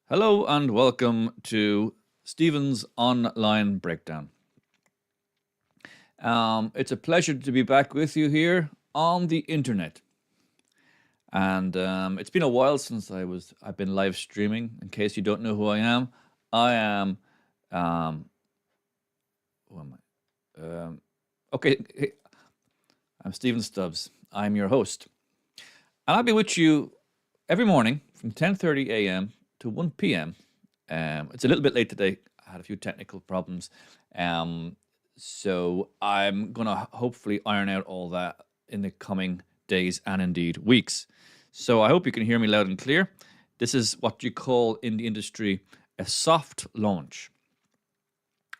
Hello and welcome to Stephen's Online Breakdown. It's a pleasure to be back with you here on the internet. And it's been a while since I've been live streaming. In case you don't know who I am, I am who am I? Okay, hey, I'm Stephen Stubbs. I'm your host, and I'll be with you every morning from 10:30 a.m. to 1 p.m. It's a little bit late today. I had a few technical problems. So I'm going to hopefully iron out all that in the coming days and indeed weeks. So I hope you can hear me loud and clear. This is what you call in the industry a soft launch.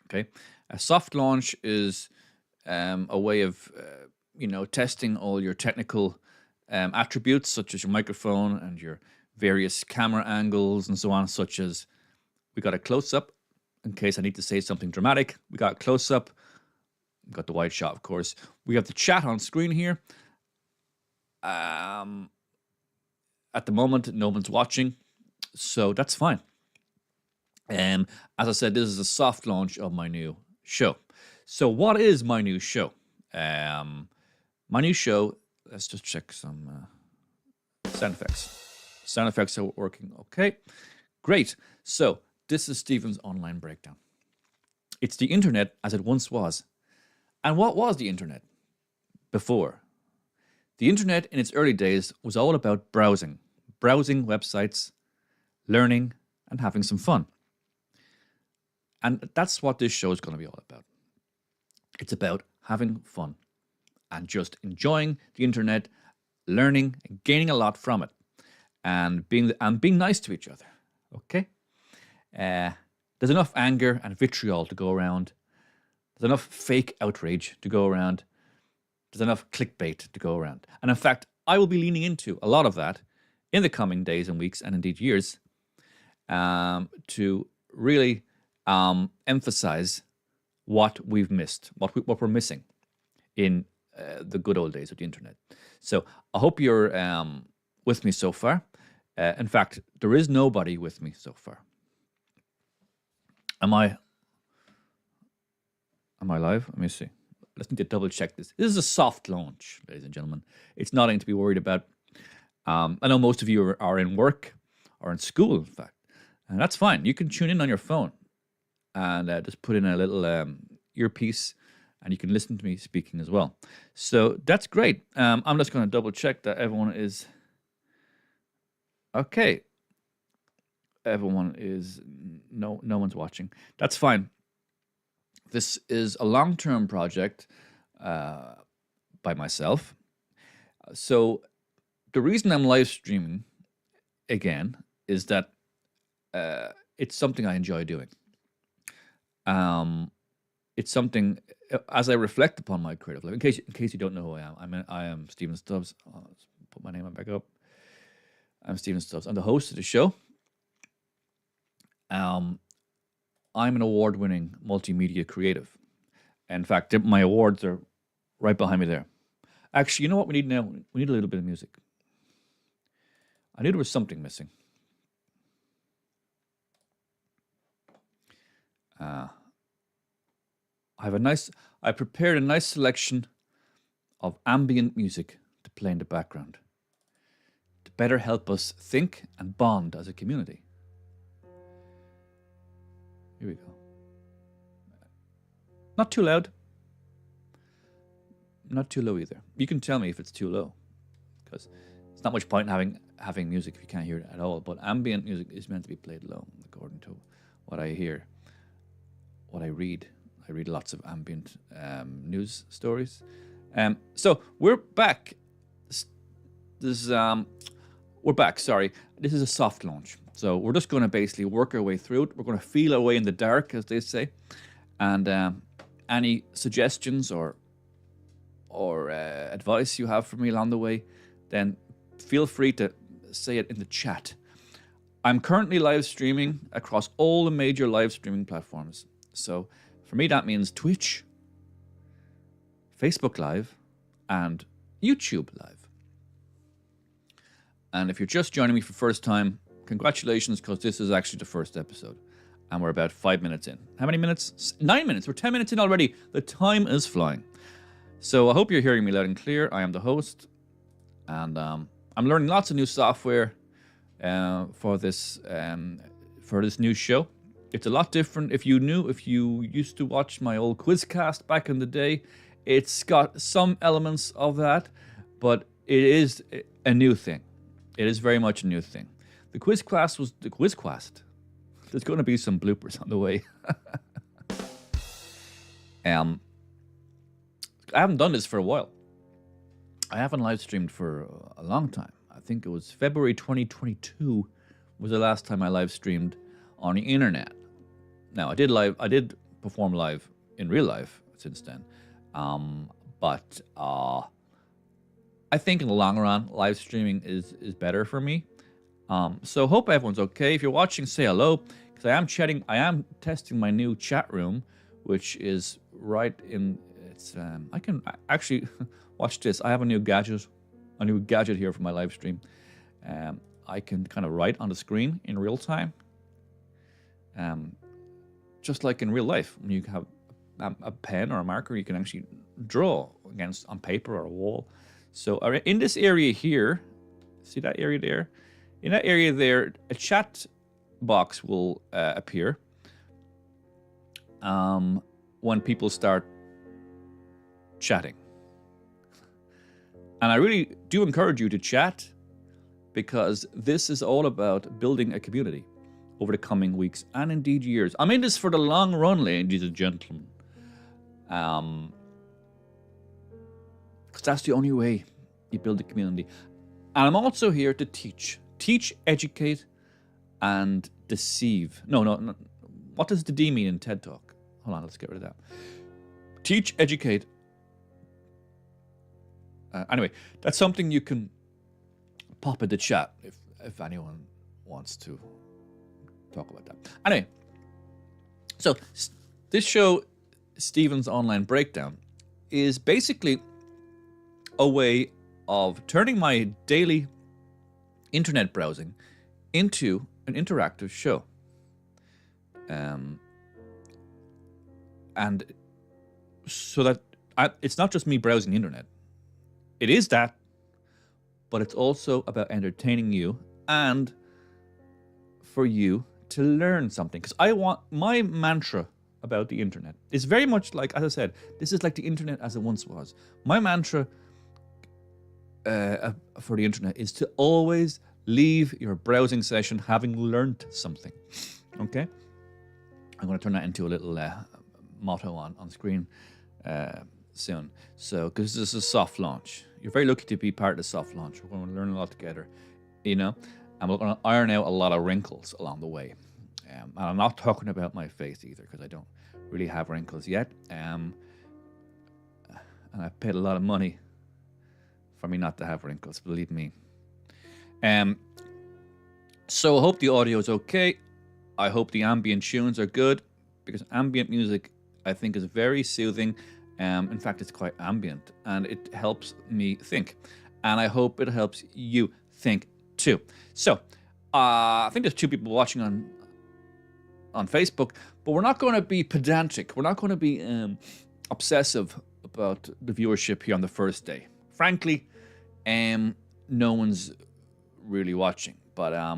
Okay. A soft launch is a way of, testing all your technical attributes, such as your microphone and your various camera angles and so on, such as we got a close-up in case I need to say something dramatic. We got a close-up. We got the wide shot, of course. We have the chat on screen here. At the moment, no one's watching, so that's fine. As I said, this is a soft launch of my new show. So what is my new show? My new show, let's just check some sound effects. Sound effects are working okay. Great. So this is Stephen's Online Breakdown. It's the internet as it once was. And what was the internet before? The internet in its early days was all about browsing websites, learning, and having some fun. And that's what this show is going to be all about. It's about having fun and just enjoying the internet, learning and gaining a lot from it, and being nice to each other. Okay? There's enough anger and vitriol to go around. There's enough fake outrage to go around. There's enough clickbait to go around. And in fact, I will be leaning into a lot of that in the coming days and weeks and indeed years to really emphasize what we've missed, what we're missing in the good old days of the internet. So I hope you're with me so far. In fact, there is nobody with me so far. Am I live? Let me see. Let's need to double check this. This is a soft launch, ladies and gentlemen. It's nothing to be worried about. I know most of you are in work or in school, in fact, and that's fine. You can tune in on your phone and just put in a little earpiece, and you can listen to me speaking as well. So that's great. I'm just going to double check that everyone is okay. Everyone is no one's watching. That's fine. This is a long-term project by myself. So the reason I'm live streaming again is that it's something I enjoy doing. It's something, as I reflect upon my creative life. In case you don't know who I am, I am Stephen Stubbs. Let's put my name back up. I'm Stephen Stubbs. I'm the host of the show. I'm an award-winning multimedia creative. In fact, my awards are right behind me there. Actually, you know what we need now? We need a little bit of music. I knew there was something missing. I prepared a nice selection of ambient music to play in the background to better help us think and bond as a community. Here we go. Not too loud. Not too low either. You can tell me if it's too low, because it's not much point in having music if you can't hear it at all. But ambient music is meant to be played low, according to what I hear, what I read. I read lots of ambient news stories. So we're back. We're back. Sorry, this is a soft launch. So we're just going to basically work our way through it. We're going to feel our way in the dark, as they say. And any suggestions or advice you have for me along the way, then feel free to say it in the chat. I'm currently live streaming across all the major live streaming platforms. So for me, that means Twitch, Facebook Live, and YouTube Live. And if you're just joining me for the first time, congratulations, because this is actually the first episode. And we're about 5 minutes in. How many minutes? 9 minutes. We're 10 minutes in already. The time is flying. So I hope you're hearing me loud and clear. I am the host. And I'm learning lots of new software for this new show. It's a lot different. If you used to watch my old Quizcast back in the day, it's got some elements of that, but it is a new thing. It is very much a new thing. The Quizcast was the Quizcast. There's going to be some bloopers on the way. I haven't done this for a while. I haven't live streamed for a long time. I think it was February 2022 was the last time I live streamed on the internet. Now I did perform live in real life since then, but I think in the long run, live streaming is better for me. So hope everyone's okay. If you're watching, say hello, because I am testing my new chat room, which is right in. It's I can actually watch this. I have a new gadget here for my live stream. I can kind of write on the screen in real time, just like in real life. When you have a pen or a marker, you can actually draw on paper or a wall. So in this area here, see that area there? In that area there, a chat box will appear when people start chatting. And I really do encourage you to chat, because this is all about building a community over the coming weeks and indeed years. I'm in this for the long run, ladies and gentlemen. Because that's the only way you build a community. And I'm also here to teach. Teach, educate, and deceive. No. What does the D mean in TED Talk? Hold on, let's get rid of that. Teach, educate. Anyway, that's something you can pop in the chat if anyone wants to talk about that. Anyway, so this show, Stephen's Online Breakdown, is basically a way of turning my daily internet browsing into an interactive show. And so that it's not just me browsing the internet. It is that, but it's also about entertaining you and for you to learn something. Because I want my mantra about the internet is very much like, as I said, this is like the internet as it once was. My mantra for the internet is to always leave your browsing session having learned something. Okay? I'm going to turn that into a little motto on screen soon. So, because this is a soft launch. You're very lucky to be part of the soft launch. We're going to learn a lot together, and we're going to iron out a lot of wrinkles along the way. And I'm not talking about my face either, because I don't really have wrinkles yet. And I paid a lot of money for me not to have wrinkles, believe me. So I hope the audio is okay. I hope the ambient tunes are good, because ambient music, I think, is very soothing. In fact, it's quite ambient, and it helps me think. And I hope it helps you think too. So, I think there's 2 people watching on Facebook, but we're not going to be pedantic. We're not going to be obsessive about the viewership here on the first day. Frankly, no one's really watching. But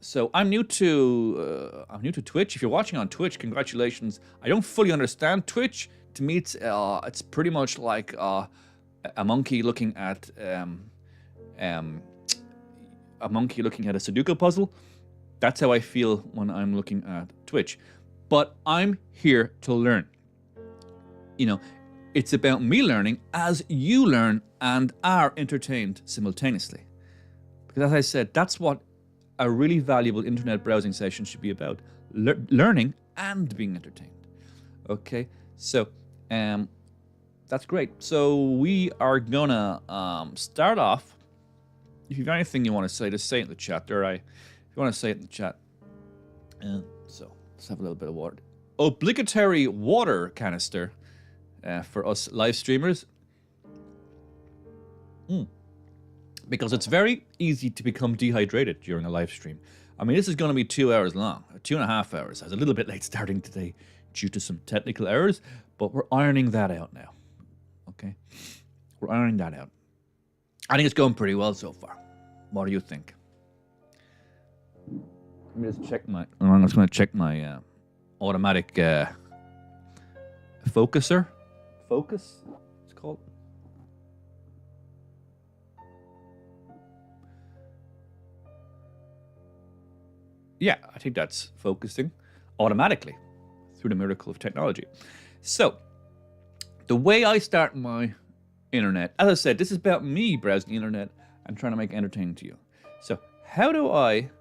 so I'm new to Twitch. If you're watching on Twitch, congratulations. I don't fully understand Twitch. To me, it's pretty much like a monkey looking at a Sudoku puzzle. That's how I feel when I'm looking at Twitch. But I'm here to learn. It's about me learning as you learn and are entertained simultaneously. Because as I said, that's what a really valuable internet browsing session should be about. Learning and being entertained. Okay, so that's great. So we are gonna start off. If you've got anything you want to say, just say it in the chat. If you want to say it in the chat. So let's have a little bit of water. Obligatory water canister for us live streamers. because it's very easy to become dehydrated during a live stream. I mean, this is going to be 2 hours long, 2.5 hours. I was a little bit late starting today due to some technical errors, but we're ironing that out now. Okay? We're ironing that out. I think it's going pretty well so far. What do you think? Let me just check my... I'm just going to check my automatic focuser. Focus, it's called. Yeah, I think that's focusing automatically through the miracle of technology. So, the way I start my internet, as I said, this is about me browsing the internet and trying to make it entertaining to you. So, how do I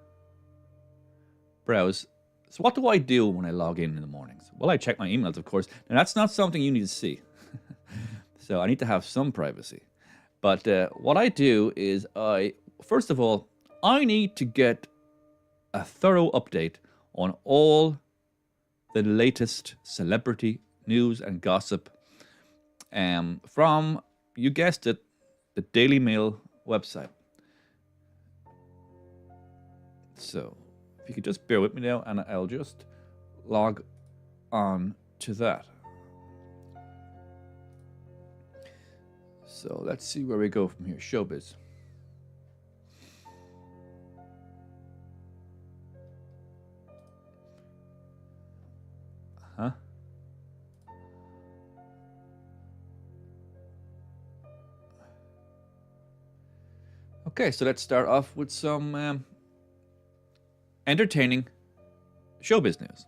browse? So, what do I do when I log in the mornings? Well, I check my emails, of course. Now, that's not something you need to see. So, I need to have some privacy. But what I do is first of all, I need to get a thorough update on all the latest celebrity news and gossip from, you guessed it, the Daily Mail website. So, if you could just bear with me now, and I'll just log on to that. So, let's see where we go from here. Showbiz. Huh? Okay, so let's start off with some entertaining showbiz news.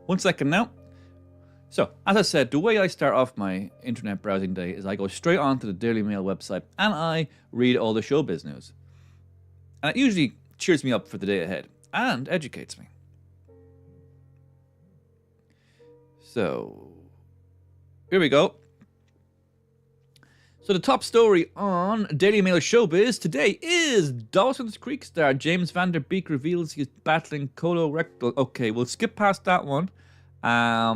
One second now. So, as I said, the way I start off my internet browsing day is I go straight onto the Daily Mail website and I read all the showbiz news. And it usually cheers me up for the day ahead and educates me. So, here we go. So the top story on Daily Mail Showbiz today is Dawson's Creek star James Van Der Beek reveals he's battling colorectal. Okay, we'll skip past that one. I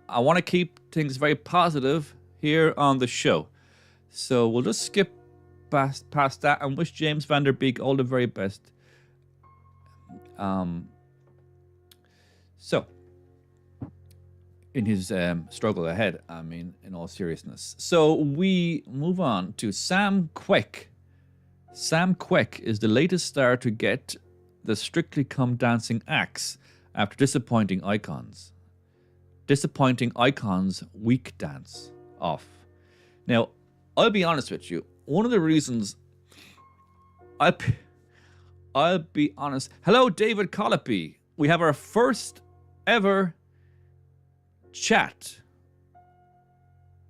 want to keep things very positive here on the show. So we'll just skip past that and wish James Van Der Beek all the very best. So, in his struggle ahead, I mean, in all seriousness. So we move on to Sam Quek. Sam Quek is the latest star to get the Strictly Come Dancing axe after disappointing Icons. Disappointing Icons week dance off. Now, I'll be honest with you. One of the reasons I'll be honest. Hello, David Colopy. We have our first ever chat.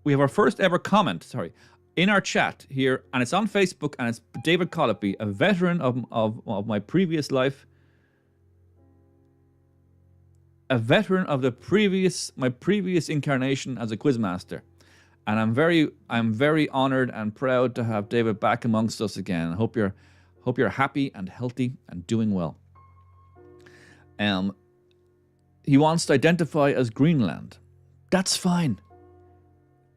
We have our first ever comment, in our chat here, and it's on Facebook, and it's David Colopy, a veteran of my previous life, a veteran of my previous incarnation as a quizmaster, and I'm very honored and proud to have David back amongst us again. I hope you're happy and healthy and doing well. He wants to identify as Greenland. That's fine.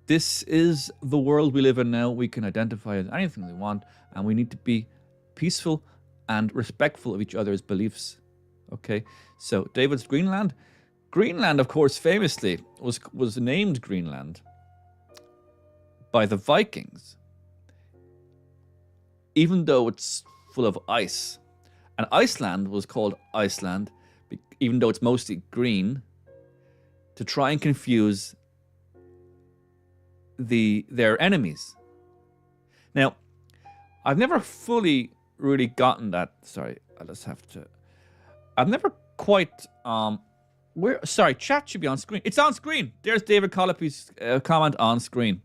This is the world we live in now. We can identify as anything we want, and we need to be peaceful and respectful of each other's beliefs. Okay? So, David's Greenland. Greenland, of course, famously was named Greenland by the Vikings, even though it's full of ice. And Iceland was called Iceland, even though it's mostly green, to try and confuse their enemies. Now, I've never fully really gotten that. Sorry, I've never quite chat should be on screen. It's on screen. There's David Colopy's comment on screen.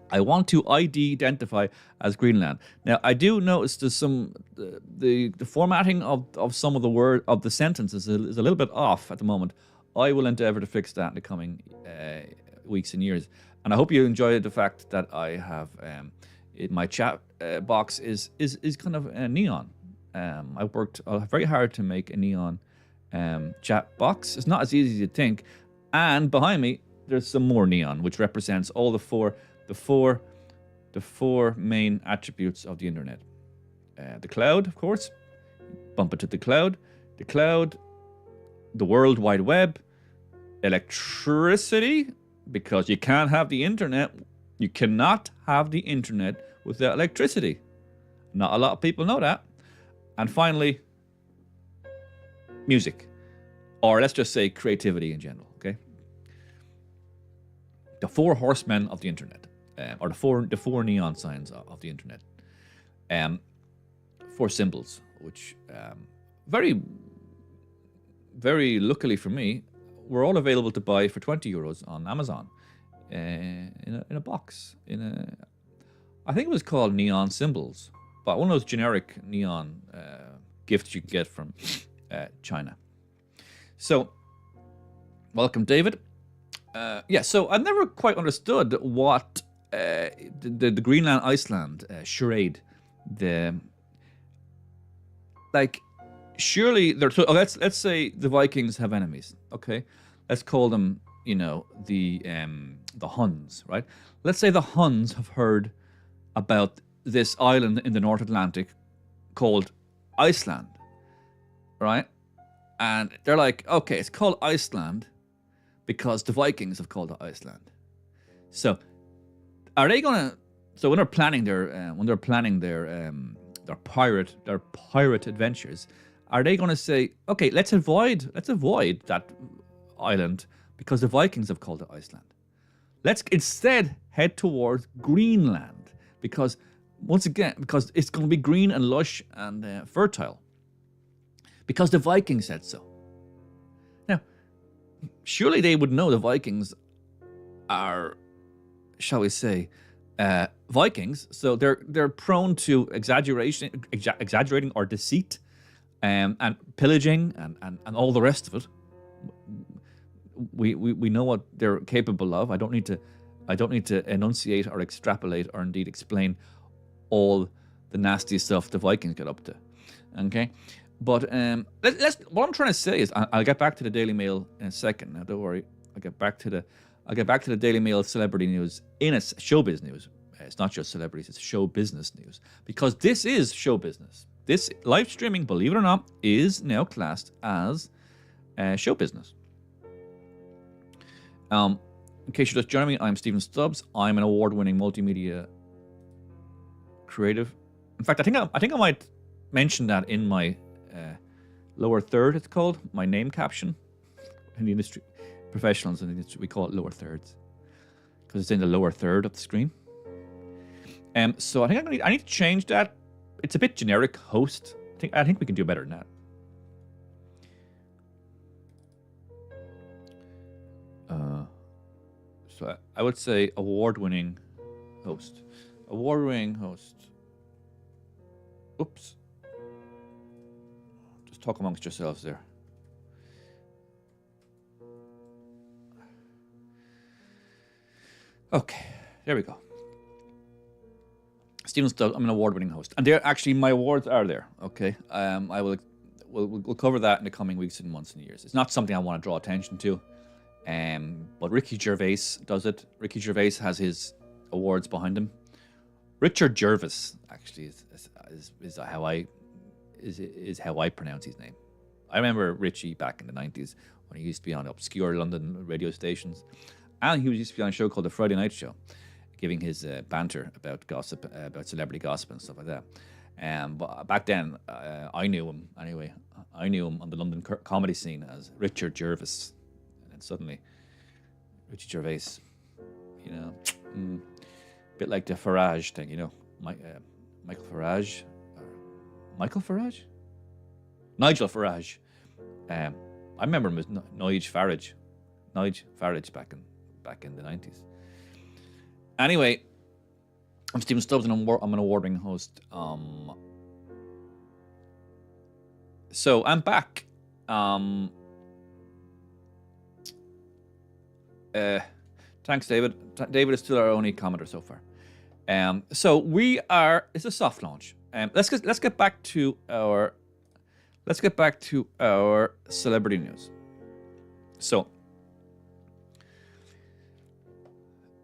I want to identify as Greenland. Now, I do notice there's some the formatting of some of the sentences is a little bit off at the moment. I will endeavour to fix that in the coming weeks and years. And I hope you enjoyed the fact that I have my chat box is kind of neon. I worked very hard to make a neon chat box. It's not as easy as you think. And behind me, there's some more neon, which represents all the four main attributes of the internet. The cloud, of course. Bump it to the cloud. The cloud, the World Wide Web, electricity, because you can't have the internet. You cannot have the internet without electricity. Not a lot of people know that. And finally, music. Or let's just say creativity in general, okay? The four horsemen of the internet. Or the four neon signs of the internet. Four symbols, which very, very luckily for me, were all available to buy for €20 on Amazon in a box. I think it was called Neon Symbols, but one of those generic neon gifts you get from China. So, welcome, David. So I never quite understood what the Greenland Iceland charade, surely they're let's say the Vikings have enemies, okay? Let's call them, the Huns, right? Let's say the Huns have heard about this island in the North Atlantic called Iceland, right? And they're like, okay, it's called Iceland because the Vikings have called it Iceland. So, are they gonna? So when they're planning their pirate adventures, are they gonna say, okay, let's avoid that island because the Vikings have called it Iceland. Let's instead head towards Greenland because it's going to be green and lush and fertile because the Vikings said so. Now, surely they would know the Vikings are, shall we say, Vikings, so they're prone to exaggerating or deceit, and pillaging and all the rest of it. We know what they're capable of. I don't need to enunciate or extrapolate or indeed explain all the nasty stuff the Vikings get up to. Okay, but what I'm trying to say is I'll get back to the Daily Mail in a second. Now, don't worry. I'll get back to the Daily Mail celebrity news in a showbiz news. It's not just celebrities; it's show business news because this is show business. This live streaming, believe it or not, is now classed as show business. In case you're just joining me, I'm Stephen Stubbs. I'm an award-winning multimedia creative. In fact, I think I might mention that in my lower third. It's called my name caption in the industry. Professionals in the industry, we call it lower thirds because it's in the lower third of the screen. So I think I need to change that. It's a bit generic. Host. I think we can do better than that. So I would say award-winning host. Award-winning host. Oops. Just talk amongst yourselves there. Okay, there we go. Stephen Stubbs, I'm an award-winning host, and there actually my awards are there. Okay, we'll cover that in the coming weeks and months and years. It's not something I want to draw attention to, but Ricky Gervais does it. Ricky Gervais has his awards behind him. Richard Jervis actually is how I pronounce his name. I remember Richie back in the 90s when he used to be on obscure London radio stations, and he used to be on a show called The Friday Night Show, giving his banter about gossip, about celebrity gossip and stuff like that. But back then, I knew him anyway. I knew him on the London comedy scene as Richard Jervis, and then suddenly, Richie Gervais, a bit like the Farage thing, Michael Farage, Nigel Farage. I remember him as Nigel Farage back in the 90s. Anyway, I'm Stephen Stubbs, and I'm an award-winning host. So I'm back. Thanks, David. David is still our only commenter so far. So we are. It's a soft launch. Let's get back to our celebrity news. So,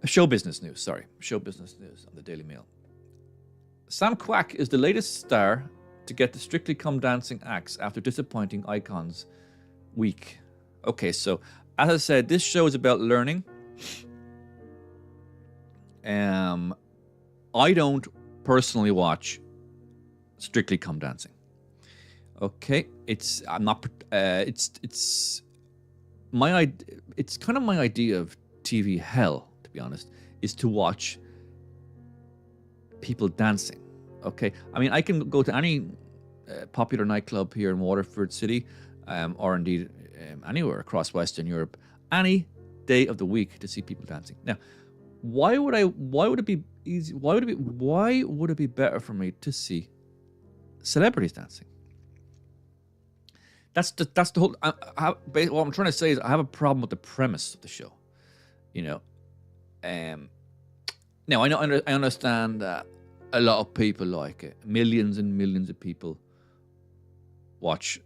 show business news. Sorry, show business news on the Daily Mail. Sam Quack is the latest star to get the Strictly Come Dancing acts after disappointing Icons week. Okay, so as I said, this show is about learning. I don't personally watch Strictly Come Dancing. Okay, it's kind of my idea of TV hell, to be honest, is to watch people dancing. Okay, I mean, I can go to any popular nightclub here in Waterford City, or indeed anywhere across Western Europe, any day of the week to see people dancing. Now, why would it be better for me to see celebrities dancing? That's the whole. What I'm trying to say is I have a problem with the premise of the show. Now I understand that a lot of people like it. Millions and millions of people watch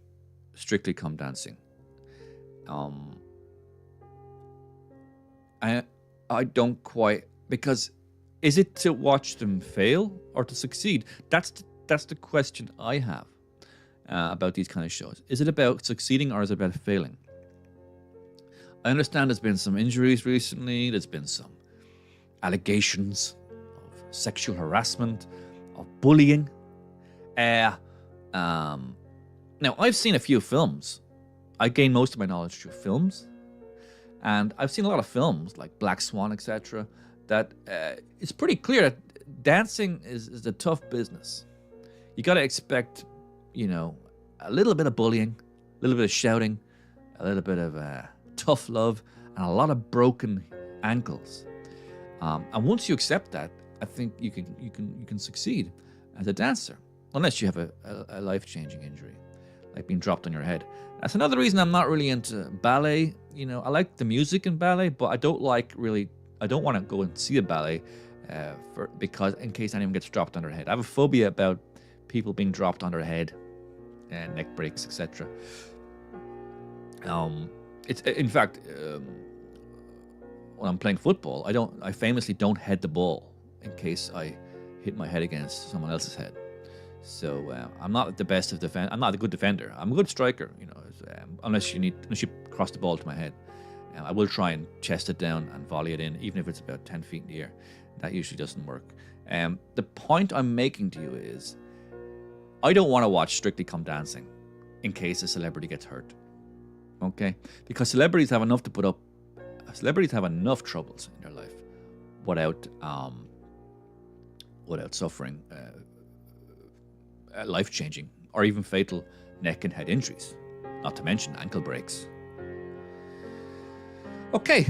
Strictly Come Dancing. I don't quite, because is it to watch them fail or to succeed? That's the question I have about these kind of shows. Is it about succeeding or is it about failing? I understand there's been some injuries recently. There's been some allegations of sexual harassment, of bullying. Now, I've seen a few films. I gain most of my knowledge through films. And I've seen a lot of films like Black Swan, etc. That it's pretty clear that dancing is a tough business. You got to expect, a little bit of bullying, a little bit of shouting, a little bit of tough love, and a lot of broken ankles. And once you accept that, I think you can succeed as a dancer, unless you have a life-changing injury, like being dropped on your head. That's another reason I'm not really into ballet. I like the music in ballet, but I don't want to go and see a ballet because in case anyone gets dropped on their head. I have a phobia about people being dropped on their head, and neck breaks, etc. It's in fact when I'm playing football, I famously don't head the ball in case I hit my head against someone else's head. So I'm not the best of defend. I'm not a good defender. I'm a good striker, unless you cross the ball to my head. I will try and chest it down and volley it in, even if it's about 10 feet in the air. That usually doesn't work. The point I'm making to you is, I don't want to watch Strictly Come Dancing in case a celebrity gets hurt. Okay, because celebrities have enough to put up. Celebrities have enough troubles in their life without suffering life-changing or even fatal neck and head injuries, not to mention ankle breaks. Okay,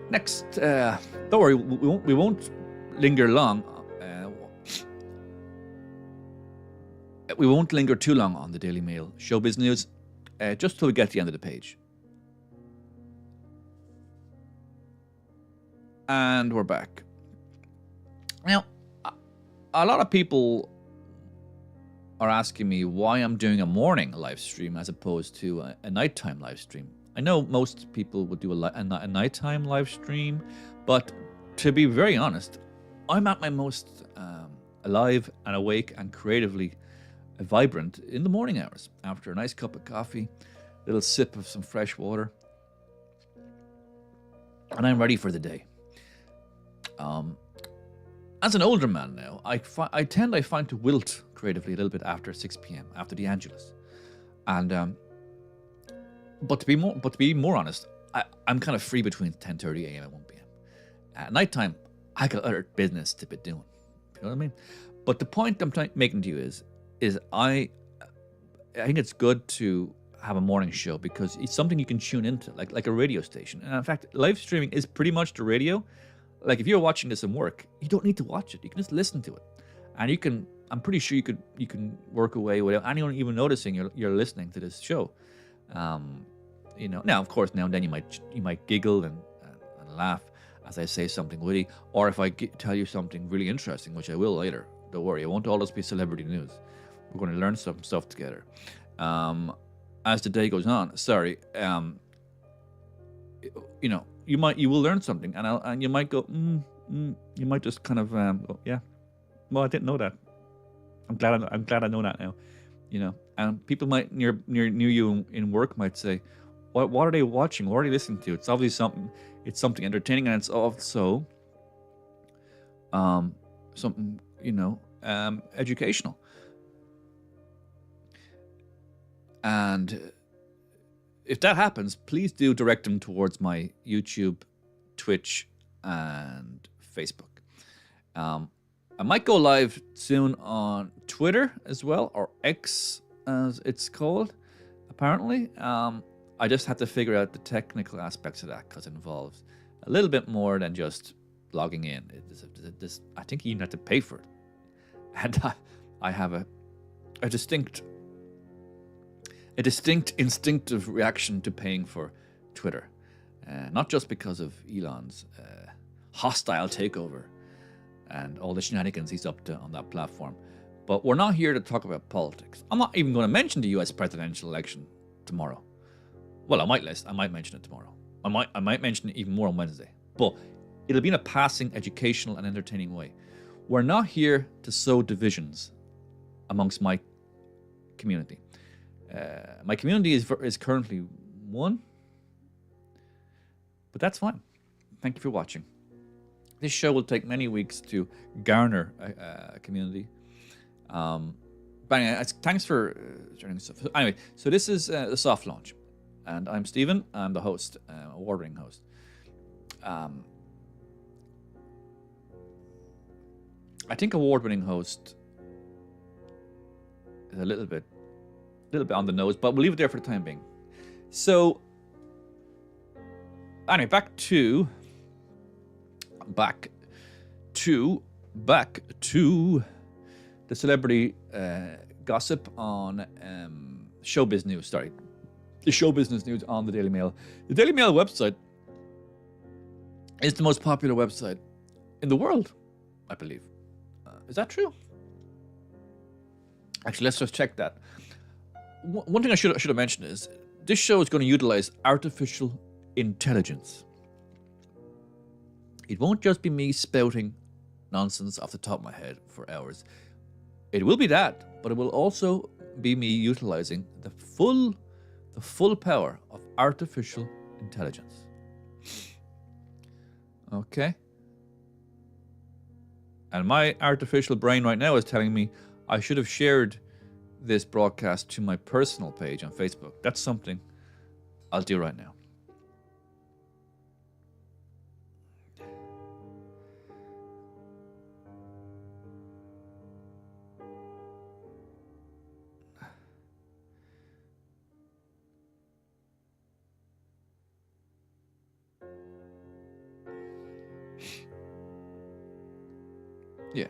next. Don't worry, we won't linger long. We won't linger too long on the Daily Mail showbiz news, just till we get to the end of the page. And we're back. Now, a lot of people are asking me why I'm doing a morning live stream as opposed to a nighttime live stream. I know most people would do a nighttime live stream, but to be very honest, I'm at my most alive and awake and creatively vibrant in the morning hours, after a nice cup of coffee, a little sip of some fresh water, and I'm ready for the day. As an older man now, I find to wilt creatively a little bit after 6 p.m. after the Angelus, and but to be more honest, I'm kind of free between 10:30 a.m. and 1 p.m. At nighttime, I got other business to be doing. You know what I mean? But the point I'm making to you is I think it's good to have a morning show because it's something you can tune into, like a radio station. And in fact, live streaming is pretty much the radio. Like if you're watching this in work, you don't need to watch it. You can just listen to it, and I'm pretty sure you can work away without anyone even noticing you're listening to this show. Now of course now and then you might giggle and laugh, as I say something witty, or if I tell you something really interesting, which I will later. Don't worry, it won't always be celebrity news. We're going to learn some stuff together. As the day goes on, you will learn something, and you might go, you might just kind of go, yeah, well, I didn't know that. I'm glad I know that now. And people might near you in work might say, what are they watching? What are they listening to? It's obviously something entertaining, and it's also something educational. And if that happens, please do direct them towards my YouTube, Twitch, and Facebook. I might go live soon on Twitter as well, or X as it's called, apparently. I just have to figure out the technical aspects of that, because it involves a little bit more than just logging in. I think you even have to pay for it. And I have a distinct instinctive reaction to paying for Twitter. Not just because of Elon's hostile takeover and all the shenanigans he's up to on that platform. But we're not here to talk about politics. I'm not even going to mention the US presidential election tomorrow. Well, I might mention it tomorrow. I might mention it even more on Wednesday. But it'll be in a passing, educational, and entertaining way. We're not here to sow divisions amongst my community. My community is currently one, but that's fine. Thank you for watching. This show will take many weeks to garner a community. But anyway, thanks for joining us. Anyway, so this is the soft launch, and I'm Stephen. I'm the host, award-winning host. I think award-winning host is a little bit on the nose, but we'll leave it there for the time being. So, anyway, back to the celebrity gossip on showbiz news. Sorry, the show business news on the Daily Mail. The Daily Mail website is the most popular website in the world, I believe. Is that true? Actually, let's just check that. One thing I should have mentioned is this show is going to utilize artificial intelligence. It won't just be me spouting nonsense off the top of my head for hours. It will be that, but it will also be me utilizing the full power of artificial intelligence. Okay? And my artificial brain right now is telling me I should have shared this broadcast to my personal page on Facebook. That's something I'll do right now. Yeah.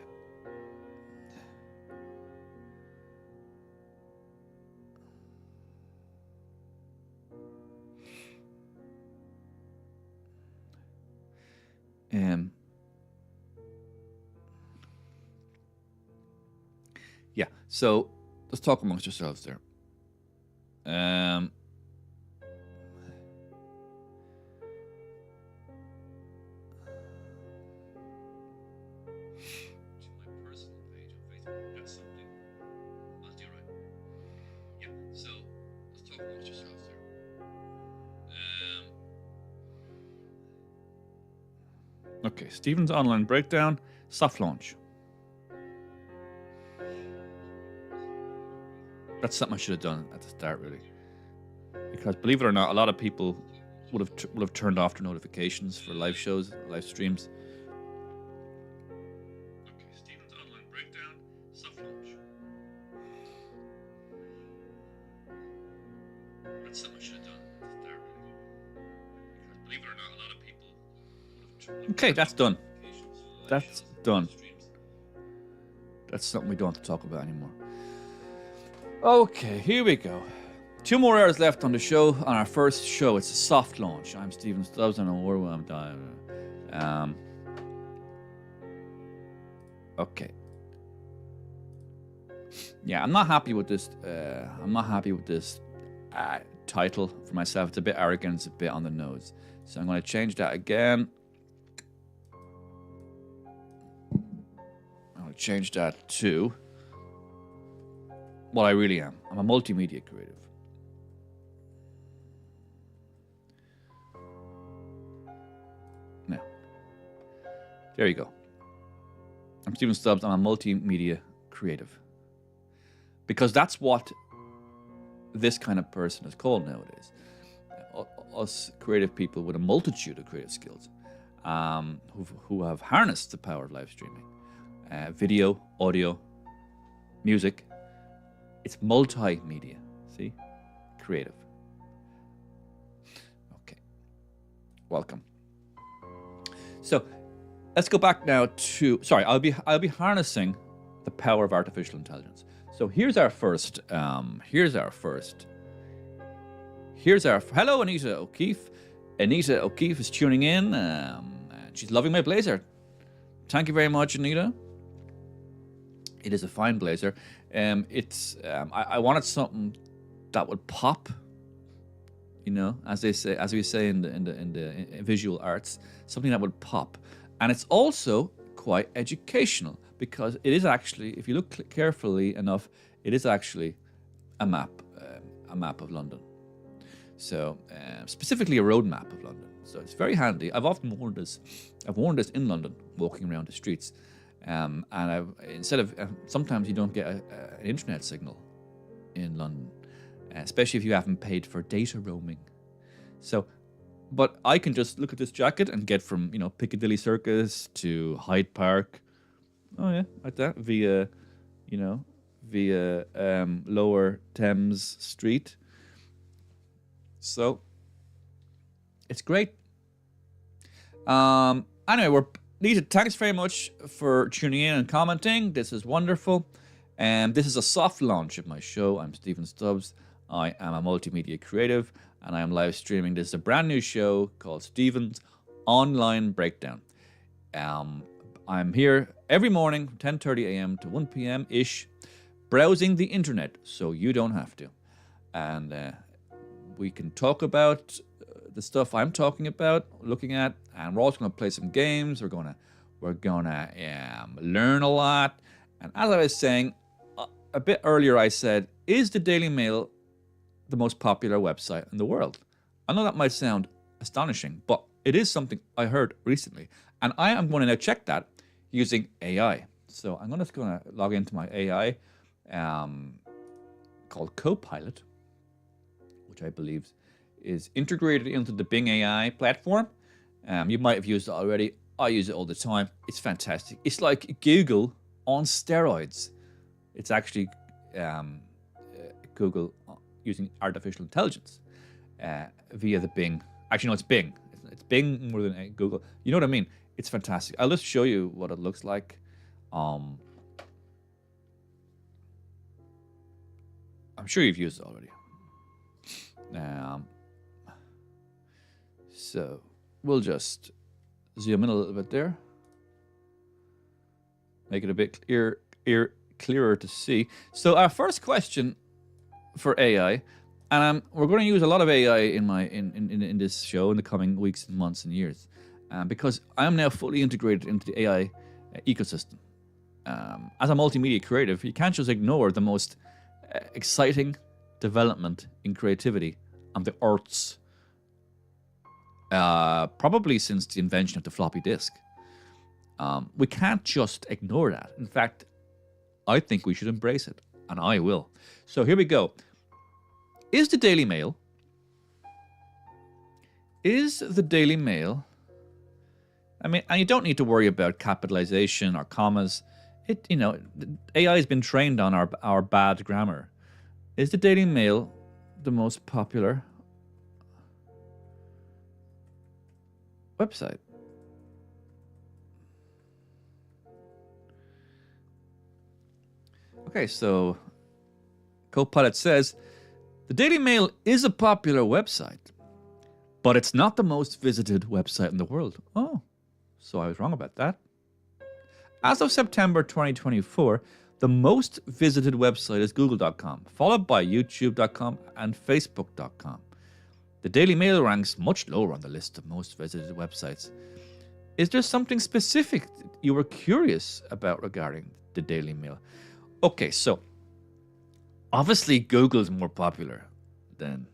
Yeah, so let's talk amongst yourselves there. Okay, Stephen's online breakdown, soft launch. That's something I should have done at the start, really, because believe it or not, a lot of people would have turned off their notifications for live shows, live streams. Okay, Stephen's online breakdown, soft launch. That's something I should have done at the start, really, because believe it or not, a lot of people would have. Okay, that's done. That's done. That's something we don't have to talk about anymore. Okay, here we go. 2 more hours left on the show, on our first show. It's a soft launch. I'm Stephen Stubbs, and I'm Okay. Yeah, I'm not happy with this. Title for myself. It's a bit arrogant. It's a bit on the nose. So I'm going to change that again. I'm going to change that to what I really am. I'm a multimedia creative. Now, there you go. I'm Stephen Stubbs. I'm a multimedia creative. Because that's what this kind of person is called nowadays. Us creative people with a multitude of creative skills who have harnessed the power of live streaming. Video, audio, music. It's multimedia. See? Creative. Okay. Welcome. So let's go back now to... Sorry, I'll be harnessing the power of artificial intelligence. So here's our first. Hello, Anita O'Keefe. Anita O'Keefe is tuning in. She's loving my blazer. Thank you very much, Anita. It is a fine blazer. I wanted something that would pop. You know, as we say in the visual arts, something that would pop, and it's also quite educational. Because it is actually, if you look carefully enough, it is actually a map of London. So specifically a road map of London. So it's very handy. I've often worn this. I've worn this in London, walking around the streets, and sometimes you don't get an internet signal in London, especially if you haven't paid for data roaming. So, but I can just look at this jacket and get from Piccadilly Circus to Hyde Park. Oh yeah, like that via Lower Thames Street. So it's great. Anyway, Lisa, thanks very much for tuning in and commenting. This is wonderful. And this is a soft launch of my show. I'm Stephen Stubbs. I am a multimedia creative, and I am live streaming. This is a brand new show called Stephen's Online Breakdown. I'm here every morning from 10:30 a.m. to 1 p.m. ish, browsing the internet, so you don't have to. And we can talk about the stuff I'm talking about, looking at, and we're also going to play some games. We're gonna learn a lot. And as I was saying a bit earlier, I said, is the Daily Mail the most popular website in the world? I know that might sound astonishing, but it is something I heard recently, and I am going to now check that using AI. So I'm just going to log into my AI called Copilot, which I believe is integrated into the Bing AI platform. You might have used it already. I use it all the time. It's fantastic. It's like Google on steroids. It's actually Google using artificial intelligence via the Bing. Actually, no, it's Bing. It's Bing more than Google. You know what I mean? It's fantastic. I'll just show you what it looks like. I'm sure you've used it already. So we'll just zoom in a little bit there. Make it a bit clearer to see. So our first question for AI, and we're going to use a lot of AI in this show in the coming weeks and months and years. Because I am now fully integrated into the AI ecosystem. As a multimedia creative, you can't just ignore the most exciting development in creativity on the earth's probably since the invention of the floppy disk. We can't just ignore that. In fact, I think we should embrace it, and I will. So here we go. Is the Daily Mail I mean, and you don't need to worry about capitalization or commas. AI has been trained on our bad grammar. Is the Daily Mail the most popular website? Okay, so Copilot says, the Daily Mail is a popular website, but it's not the most visited website in the world. Oh, So I was wrong about that. As of September 2024, the most visited website is google.com, followed by youtube.com and facebook.com. The Daily Mail ranks much lower on the list of most visited websites. Is there something specific you were curious about regarding the Daily Mail? Okay, so obviously Google's more popular than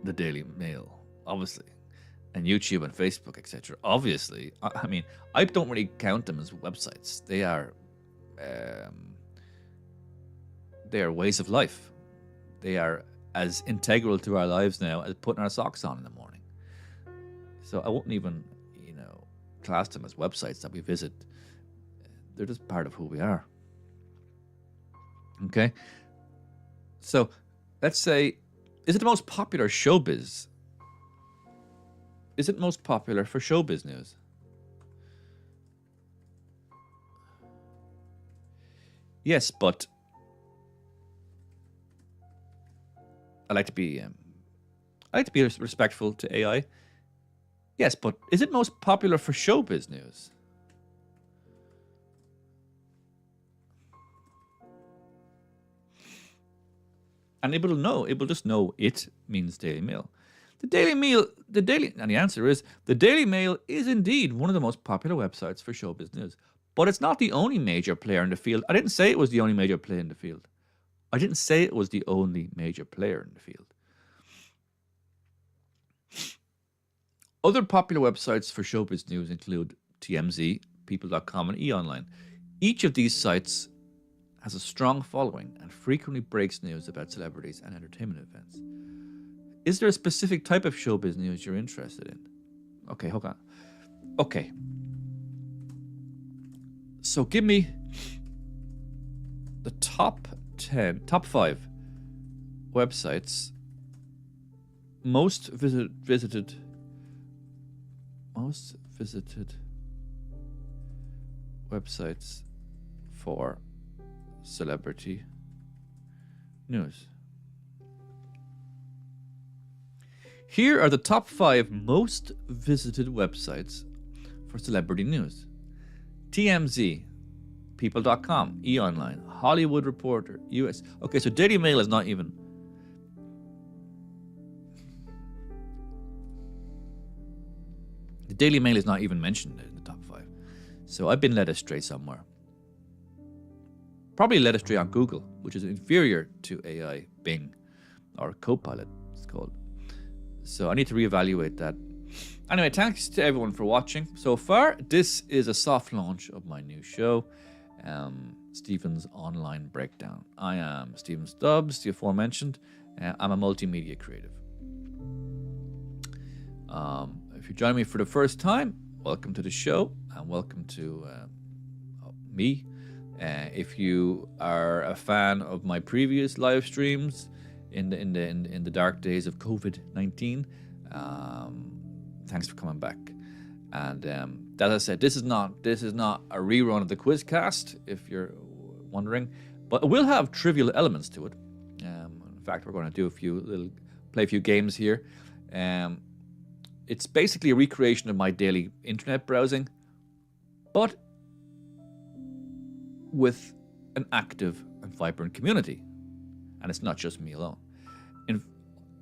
the Daily Mail, obviously, and YouTube and Facebook, etc. Obviously, I mean, I don't really count them as websites. They are ways of life. They are as integral to our lives now as putting our socks on in the morning. So I wouldn't even, class them as websites that we visit. They're just part of who we are. Okay? So let's say, is it the most popular showbiz? Is it most popular for showbiz news? Yes, but I like to be respectful to AI. Yes, but is it most popular for showbiz news? And it will just know it means Daily Mail. And the answer is, the Daily Mail is indeed one of the most popular websites for showbiz news. But it's not the only major player in the field. I didn't say it was the only major player in the field. Other popular websites for showbiz news include TMZ, People.com, and eOnline. Each of these sites has a strong following and frequently breaks news about celebrities and entertainment events. Is there a specific type of showbiz news you're interested in? Okay, hold on. Okay. So give me the top 5 websites most visited websites for celebrity news. Here are the top 5 most visited websites for celebrity news. TMZ, People.com, eOnline, Hollywood Reporter, US. Okay, so Daily Mail is not even. The Daily Mail is not even mentioned in the top 5. So I've been led astray somewhere. Probably led astray on Google, which is inferior to AI, Bing, or Copilot, it's called. So I need to reevaluate that. Anyway, thanks to everyone for watching so far. This is a soft launch of my new show, Stephen's Online Breakdown. I am Stephen Stubbs, the aforementioned. I'm a multimedia creative. If you're joining me for the first time, welcome to the show and welcome to me. If you are a fan of my previous live streams in the dark days of COVID-19, thanks for coming back. And as I said, this is not a rerun of the Quizcast, if you're wondering, but it will have trivial elements to it. In fact, we're going to play a few games here. It's basically a recreation of my daily internet browsing, but with an active and vibrant community. And it's not just me alone.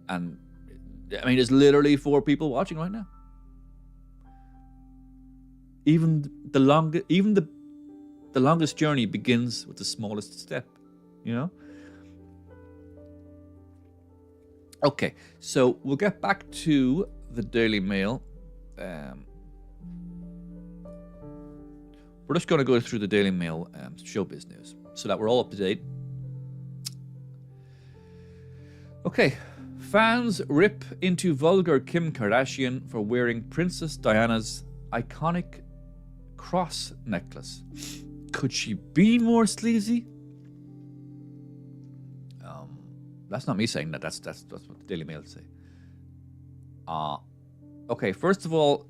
And I mean, there's literally 4 people watching right now. Even the longest journey begins with the smallest step, Okay, so we'll get back to the Daily Mail. We're just going to go through the Daily Mail showbiz news so that we're all up to date. Okay, fans rip into vulgar Kim Kardashian for wearing Princess Diana's iconic cross necklace. Could she be more sleazy? That's not me saying that. That's what the Daily Mail say. Okay, first of all,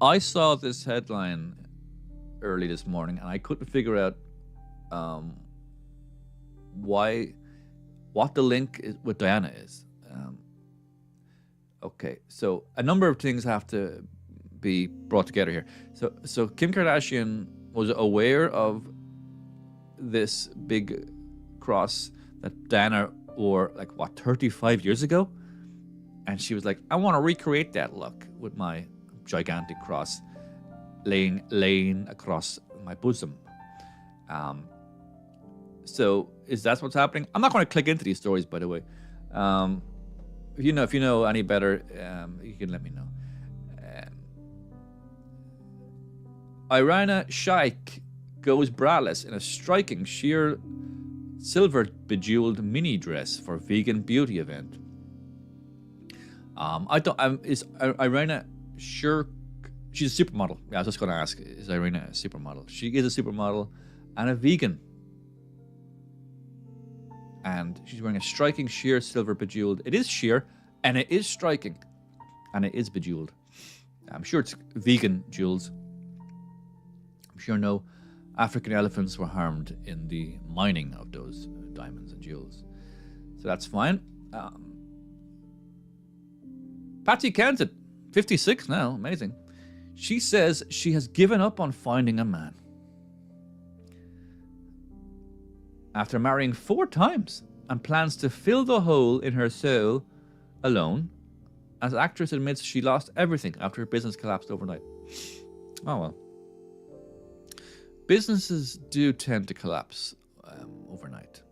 I saw this headline early this morning and I couldn't figure out what the link with Diana is. Okay, so a number of things have to be brought together here. So Kim Kardashian was aware of this big cross that Diana wore, like, what, 35 years ago? And she was like, I want to recreate that look with my gigantic cross laying across my bosom. So is that what's happening? I'm not going to click into these stories, by the way. If you know any better, you can let me know. Irina Shayk goes braless in a striking sheer silver bejeweled mini dress for vegan beauty event. Is Irina sure? She's a supermodel. Yeah, I was just going to ask, is Irina a supermodel? She is a supermodel and a vegan. And she's wearing a striking sheer silver bejeweled. It is sheer, and it is striking, and it is bejeweled. I'm sure it's vegan jewels. I'm sure no African elephants were harmed in the mining of those diamonds and jewels. So that's fine. Patsy Kensit, 56 now, amazing. She says she has given up on finding a man. After marrying 4 times and plans to fill the hole in her soul alone, as actress admits she lost everything after her business collapsed overnight. Oh well. Businesses do tend to collapse overnight.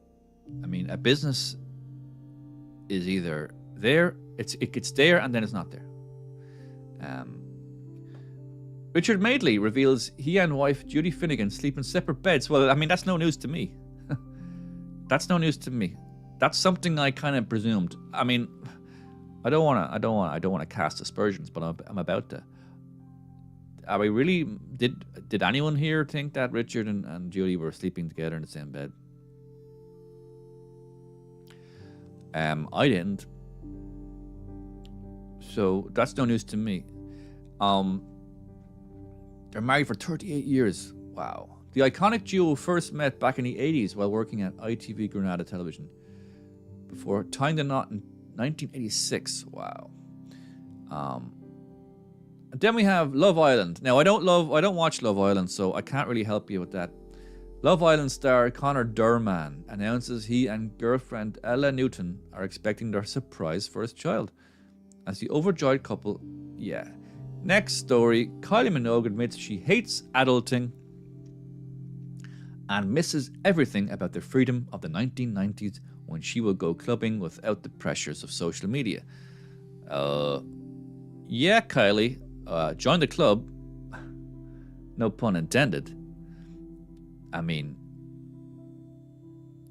I mean, a business is either there, it's there, and then it's not there. Richard Madeley reveals he and wife Judy Finnegan sleep in separate beds. Well, I mean, that's no news to me. That's no news to me. That's something I kind of presumed. I mean, I don't want to cast aspersions, but I'm about to. Are we really? Did anyone here think that Richard and Judy were sleeping together in the same bed? I didn't. So that's no news to me. They're married for 38 years. Wow. The iconic duo first met back in the 80s while working at ITV Granada Television, before tying the knot in 1986. Wow. And then we have Love Island. Now, I don't watch Love Island, so I can't really help you with that. Love Island star Connor Durman announces he and girlfriend Ella Newton are expecting their surprise first child. As the overjoyed couple, yeah. Next story, Kylie Minogue admits she hates adulting and misses everything about the freedom of the 1990s when she will go clubbing without the pressures of social media. Yeah, Kylie, join the club. No pun intended. I mean,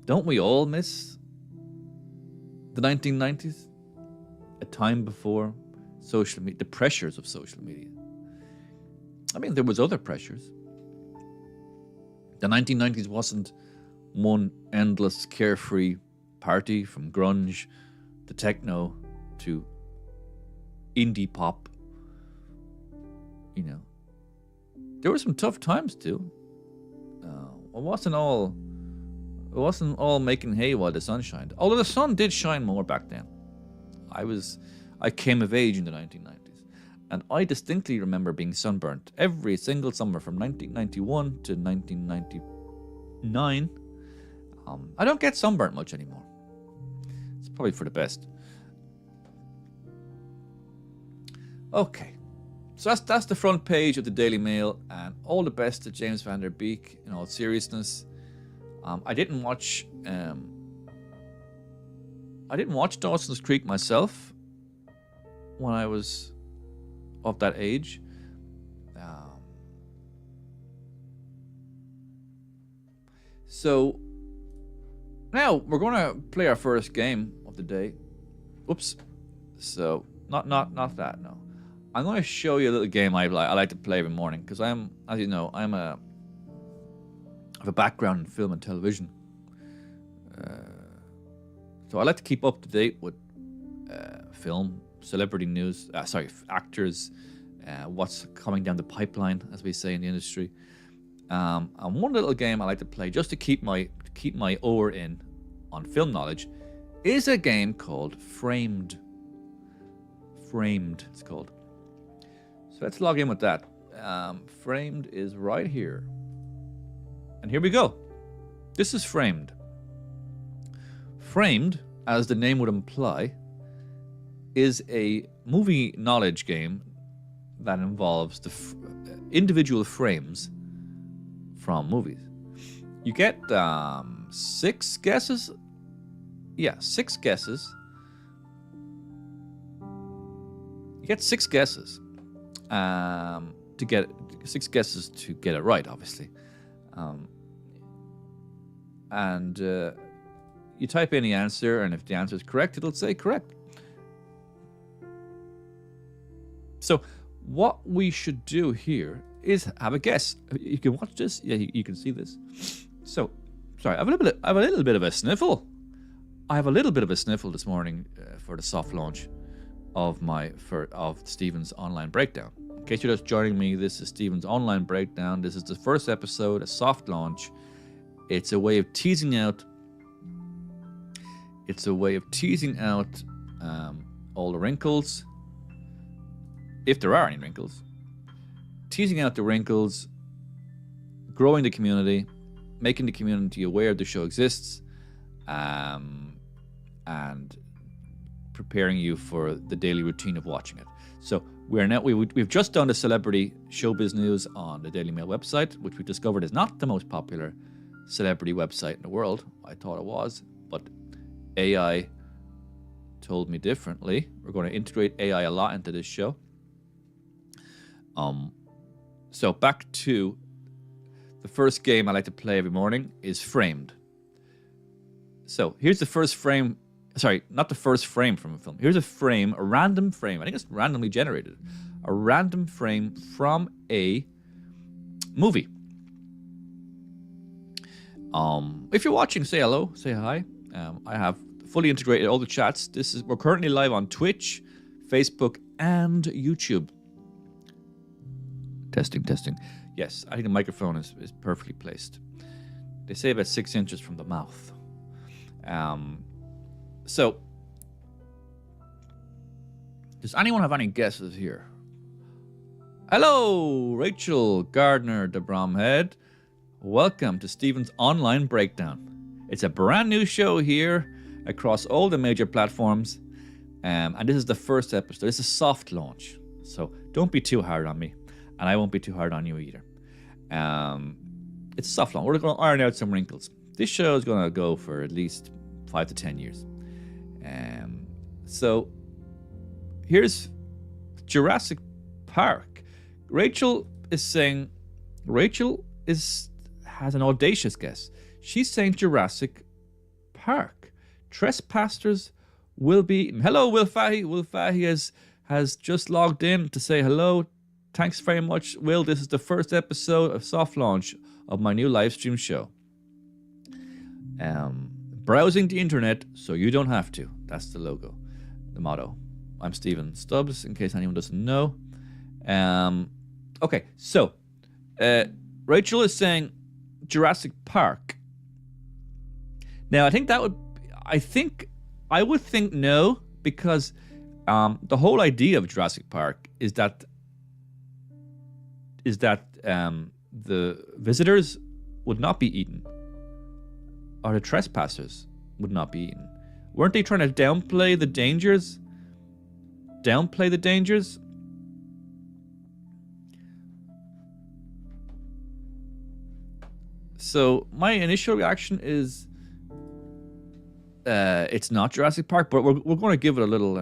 don't we all miss the 1990s? A time before social media, the pressures of social media. I mean, there was other pressures. The 1990s wasn't one endless carefree party, from grunge to techno to indie pop. You know, there were some tough times too. It wasn't all making hay while the sun shined. Although the sun did shine more back then. I came of age in the 1990s, and I distinctly remember being sunburnt every single summer from 1991 to 1999. I don't get sunburnt much anymore. It's probably for the best. Okay, so that's the front page of the Daily Mail, and all the best to James Van Der Beek. In all seriousness, I didn't watch Dawson's Creek myself when I was of that age. So now we're going to play our first game of the day. Oops. So not that. No, I'm going to show you a little game I like to play every morning, because I have a background in film and television. So I like to keep up to date with film, celebrity news, actors, what's coming down the pipeline, as we say in the industry. And one little game I like to play just to keep my oar in on film knowledge is a game called Framed. Framed, it's called. So let's log in with that. Framed is right here. And here we go. This is Framed. Framed, as the name would imply, is a movie knowledge game that involves the individual frames from movies. You get 6 guesses. Yeah, 6 guesses. You get 6 guesses to get 6 guesses to get it right, obviously. And you type in the answer, and if the answer is correct, it'll say correct. So what we should do here is have a guess. You can watch this. Yeah, you can see this. So, sorry, I have a little bit of a sniffle. I have a little bit of a sniffle this morning for the soft launch of Stephen's Online Breakdown. In case you're just joining me, this is Stephen's Online Breakdown. This is the first episode, a soft launch. It's a way of teasing out. All the wrinkles, if there are any wrinkles. Teasing out the wrinkles, growing the community, making the community aware the show exists, and preparing you for the daily routine of watching it. So we've just done the celebrity showbiz news on the Daily Mail website, which we discovered is not the most popular celebrity website in the world. I thought it was, but AI told me differently. We're going to integrate AI a lot into this show. So back to the first game I like to play every morning is Framed. So here's the first frame. Sorry, not the first frame from a film. Here's a frame, a random frame. I think it's randomly generated. A random frame from a movie. If you're watching, say hello, say hi. I have fully integrated all the chats. We're currently live on Twitch, Facebook, and YouTube. Testing. Yes, I think the microphone is perfectly placed. They say about 6 inches from the mouth. So, does anyone have any guesses here? Hello, Rachel Gardner de Bromhead. Welcome to Stephen's Online Breakdown. It's a brand new show here across all the major platforms. And this is the first episode. It's a soft launch. So don't be too hard on me. And I won't be too hard on you either. It's a soft launch. We're going to iron out some wrinkles. This show is going to go for at least 5 to 10 years. So here's Jurassic Park. Rachel has an audacious guess. She's saying Jurassic Park. Trespassers will be eaten. Hello, Will Fahy. Will Fahy has just logged in to say hello. Thanks very much, Will. This is the first episode of soft launch of my new live stream show. Browsing the internet so you don't have to. That's the logo, the motto. I'm Stephen Stubbs, in case anyone doesn't know. Okay, so Rachel is saying Jurassic Park. Now, I would think no, because the whole idea of Jurassic Park is that the visitors would not be eaten, or the trespassers would not be eaten. Weren't they trying to downplay the dangers? So my initial reaction is it's not Jurassic Park, but we're going to give it a little.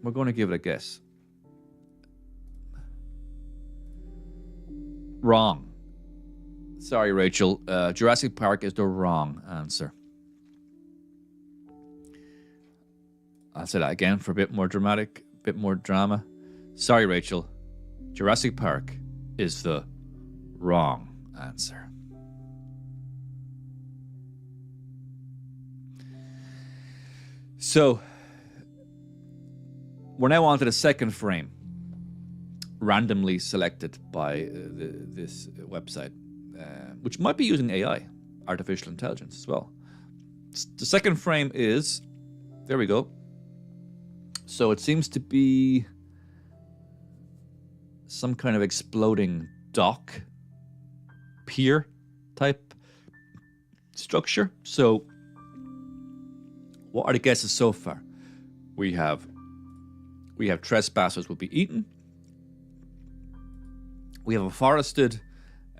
We're going to give it a guess. Wrong. Sorry, Rachel. Jurassic Park is the wrong answer. I'll say that again for a bit more dramatic, bit more drama. Sorry, Rachel. Jurassic Park is the wrong answer. So, we're now on to the second frame, randomly selected by this website, which might be using AI, artificial intelligence as well. The second frame is, there we go. So it seems to be some kind of exploding dock, pier type structure. So, what are the guesses so far? We have trespassers will be eaten. We have a forested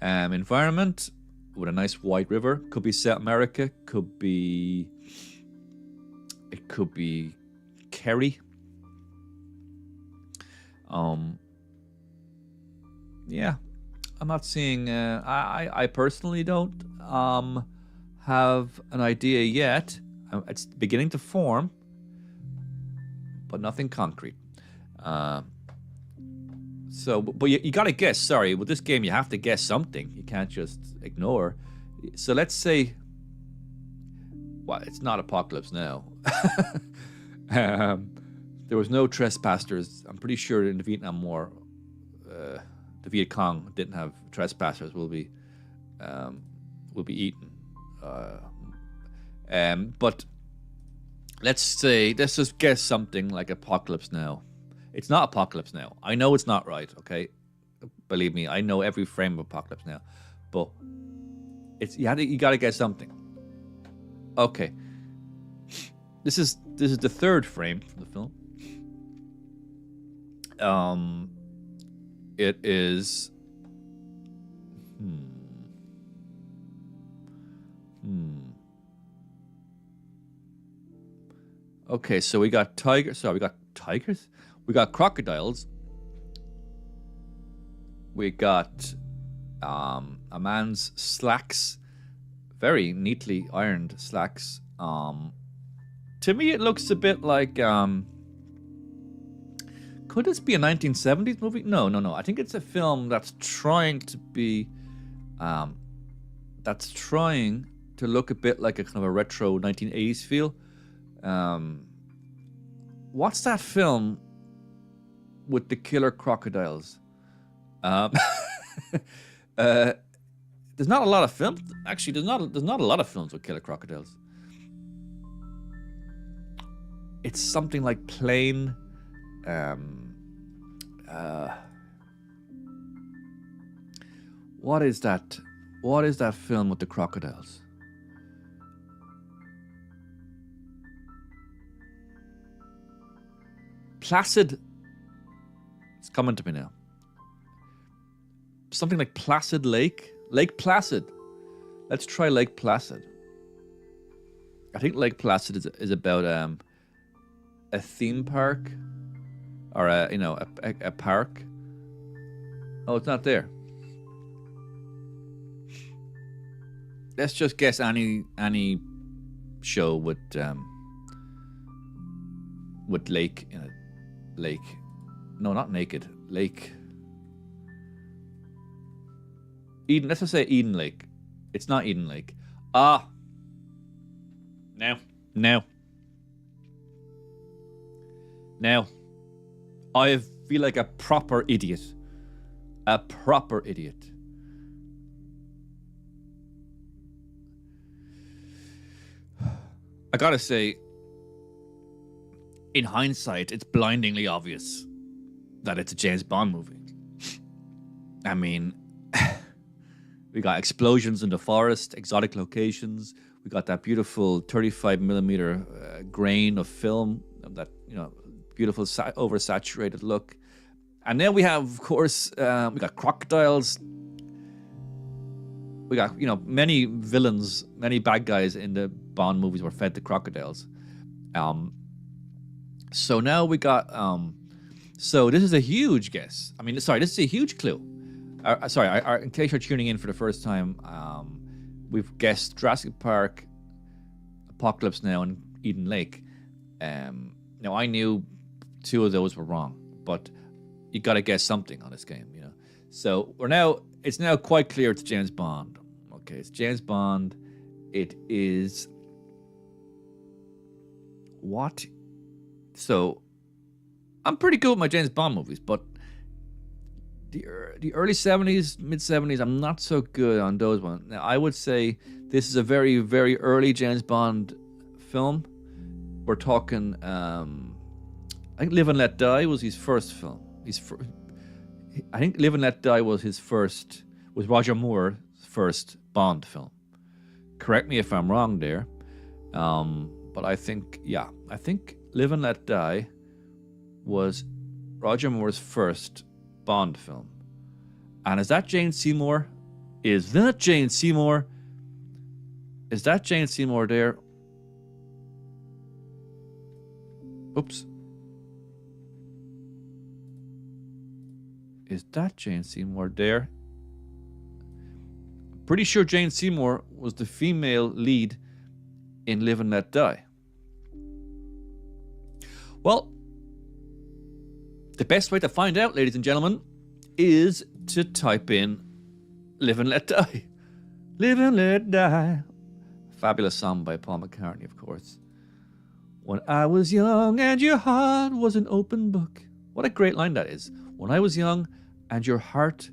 environment with a nice white river. Could be South America. It could be Kerry. Yeah, I'm not seeing. I personally don't have an idea yet. It's beginning to form, but nothing concrete. But you got to guess. Sorry, with this game, you have to guess something. You can't just ignore. So let's say, well, it's not Apocalypse Now. There was no trespassers. I'm pretty sure in the Vietnam War, the Viet Cong didn't have trespassers. Will be eaten. But let's just guess something like Apocalypse Now. It's not Apocalypse Now. I know it's not right, okay? Believe me, I know every frame of Apocalypse Now. But you gotta guess something. Okay. This is the third frame from the film. It is Okay, so we got tigers. Sorry, we got tigers? We got crocodiles. We got a man's slacks, very neatly ironed slacks. To me, it looks a bit like. Could this be a 1970s movie? No. I think it's a film that's trying to be, that's trying to look a bit like a kind of a retro 1980s feel. What's that film with the killer crocodiles? There's not a lot of films. Actually, there's not a lot of films with killer crocodiles. It's something like Plane. What is that? What is that film with the crocodiles? Placid. It's coming to me now. Something like Placid Lake. Lake Placid. Let's try Lake Placid. I think Lake Placid is about a theme park, or a park. Oh, it's not there. Let's just guess any show with lake in it. Lake. No, not naked. Lake. Eden. Let's just say Eden Lake. It's not Eden Lake. Ah. Now. I feel like a proper idiot. A proper idiot. I gotta say, in hindsight, it's blindingly obvious that it's a James Bond movie. I mean, we got explosions in the forest, exotic locations. We got that beautiful 35mm grain of film, that beautiful oversaturated look. And then we have, of course, we got crocodiles. We got, many villains, many bad guys in the Bond movies were fed to crocodiles. So now we got, so this is a huge guess. I mean, sorry, this is a huge clue. In case you're tuning in for the first time, we've guessed Jurassic Park, Apocalypse Now, and Eden Lake. Now, I knew two of those were wrong, but you got to guess something on this game, So it's now quite clear it's James Bond. Okay, it's James Bond. It is what? So I'm pretty good with my James Bond movies, but the early 70s, mid 70s, I'm not so good on those ones. Now, I would say this is a very, very early James Bond film. We're talking, I think Live and Let Die was his first film. I think Live and Let Die was Roger Moore's first Bond film. Correct me if I'm wrong there. But I think Live and Let Die was Roger Moore's first Bond film. And is that Jane Seymour? Is that Jane Seymour? Is that Jane Seymour there? Oops. Is that Jane Seymour there? Pretty sure Jane Seymour was the female lead in Live and Let Die. Well, the best way to find out, ladies and gentlemen, is to type in Live and Let Die. Live and Let Die. Fabulous song by Paul McCartney, of course. When I was young and your heart was an open book. What a great line that is. When I was young and your heart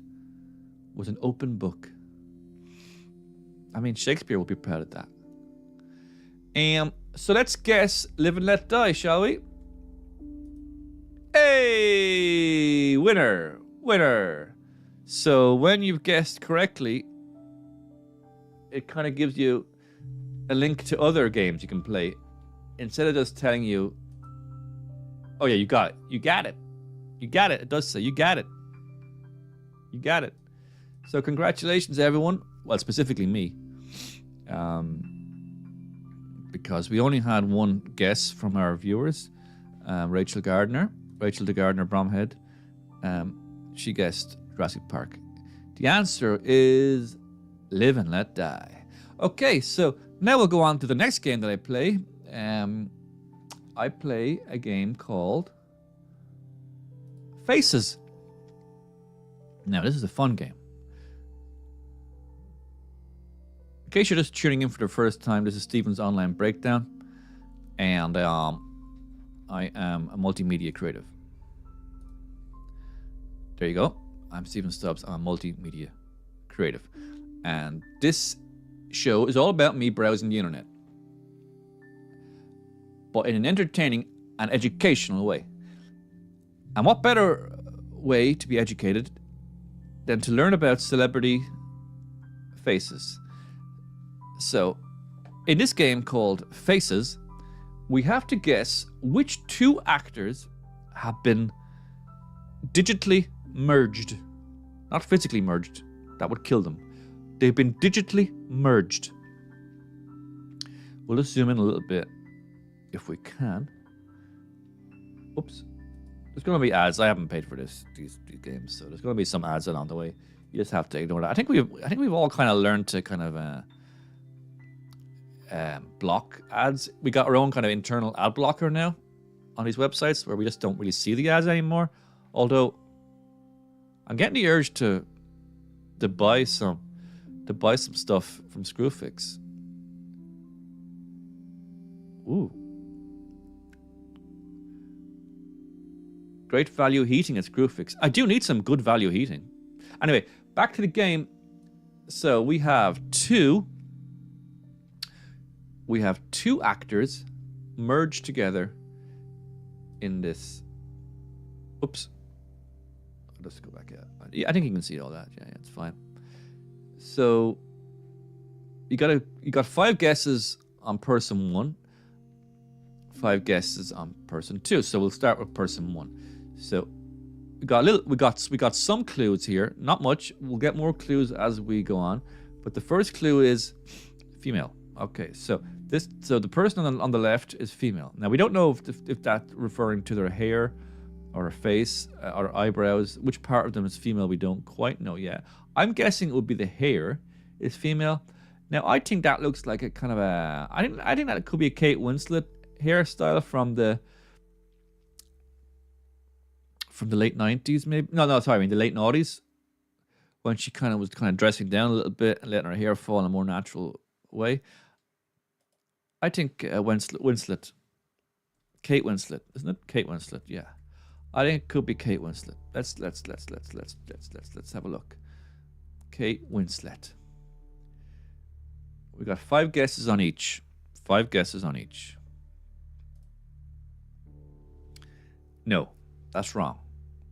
was an open book. I mean, Shakespeare will be proud of that. So let's guess Live and Let Die, shall we? Hey! Winner! Winner! So when you've guessed correctly, it kind of gives you a link to other games you can play. Instead of just telling you, oh yeah, you got it. You got it. You got it. It does say you got it. You got it. So congratulations, everyone. Well, specifically me. Because we only had one guess from our viewers, Rachel de Gardner Bromhead. She guessed Jurassic Park. The answer is Live and Let Die. Okay, so now we'll go on to the next game that I play. I play a game called Faces. Now, this is a fun game. In case you're just tuning in for the first time, this is Stephen's Online Breakdown, and I am a multimedia creative. There you go. I'm Stephen Stubbs. I'm a multimedia creative, and this show is all about me browsing the internet, but in an entertaining and educational way. And what better way to be educated than to learn about celebrity faces? So, in this game called Faces, we have to guess which two actors have been digitally merged. Not physically merged. That would kill them. They've been digitally merged. We'll just zoom in a little bit if we can. Oops. There's going to be ads. I haven't paid for these games, so there's going to be some ads along the way. You just have to ignore that. I think we've all kind of learned to kind of block ads. We got our own kind of internal ad blocker now on these websites where we just don't really see the ads anymore. Although I'm getting the urge to buy some stuff from Screwfix. Ooh. Great value heating at Screwfix. I do need some good value heating. Anyway, back to the game. So we have two actors merged together in this. Oops. Let's go back. Yeah, I think you can see all that. Yeah, it's fine. So you got 5 guesses on person 1, 5 guesses on person 2. So we'll start with person 1. So we got some clues here, not much. We'll get more clues as we go on, but the first clue is female. Okay, so the person on the left is female. Now we don't know if that's referring to their hair or face or eyebrows. Which part of them is female? We don't quite know yet. I'm guessing it would be the hair is female. Now I think that looks like a kind of a. I think that it could be a Kate Winslet hairstyle from the late 90s, maybe. No, sorry, I mean the late 90s, when she was dressing down a little bit and letting her hair fall in a more natural way. I think Winslet. Kate Winslet, isn't it? Kate Winslet, yeah. I think it could be Kate Winslet. Let's have a look. Kate Winslet. We got 5 guesses on each. 5 guesses on each. No, that's wrong.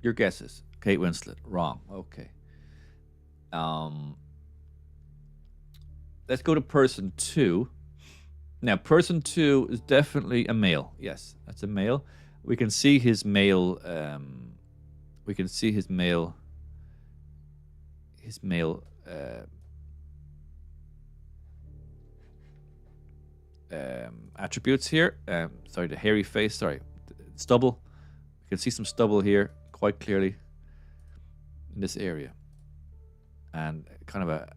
Your guesses. Kate Winslet. Wrong. Okay. Let's go to person 2. Now, person 2 is definitely a male. Yes, that's a male. We can see his male. We can see his male. His male. Attributes here. Sorry, the hairy face. Sorry, stubble. You can see some stubble here quite clearly in this area, and kind of a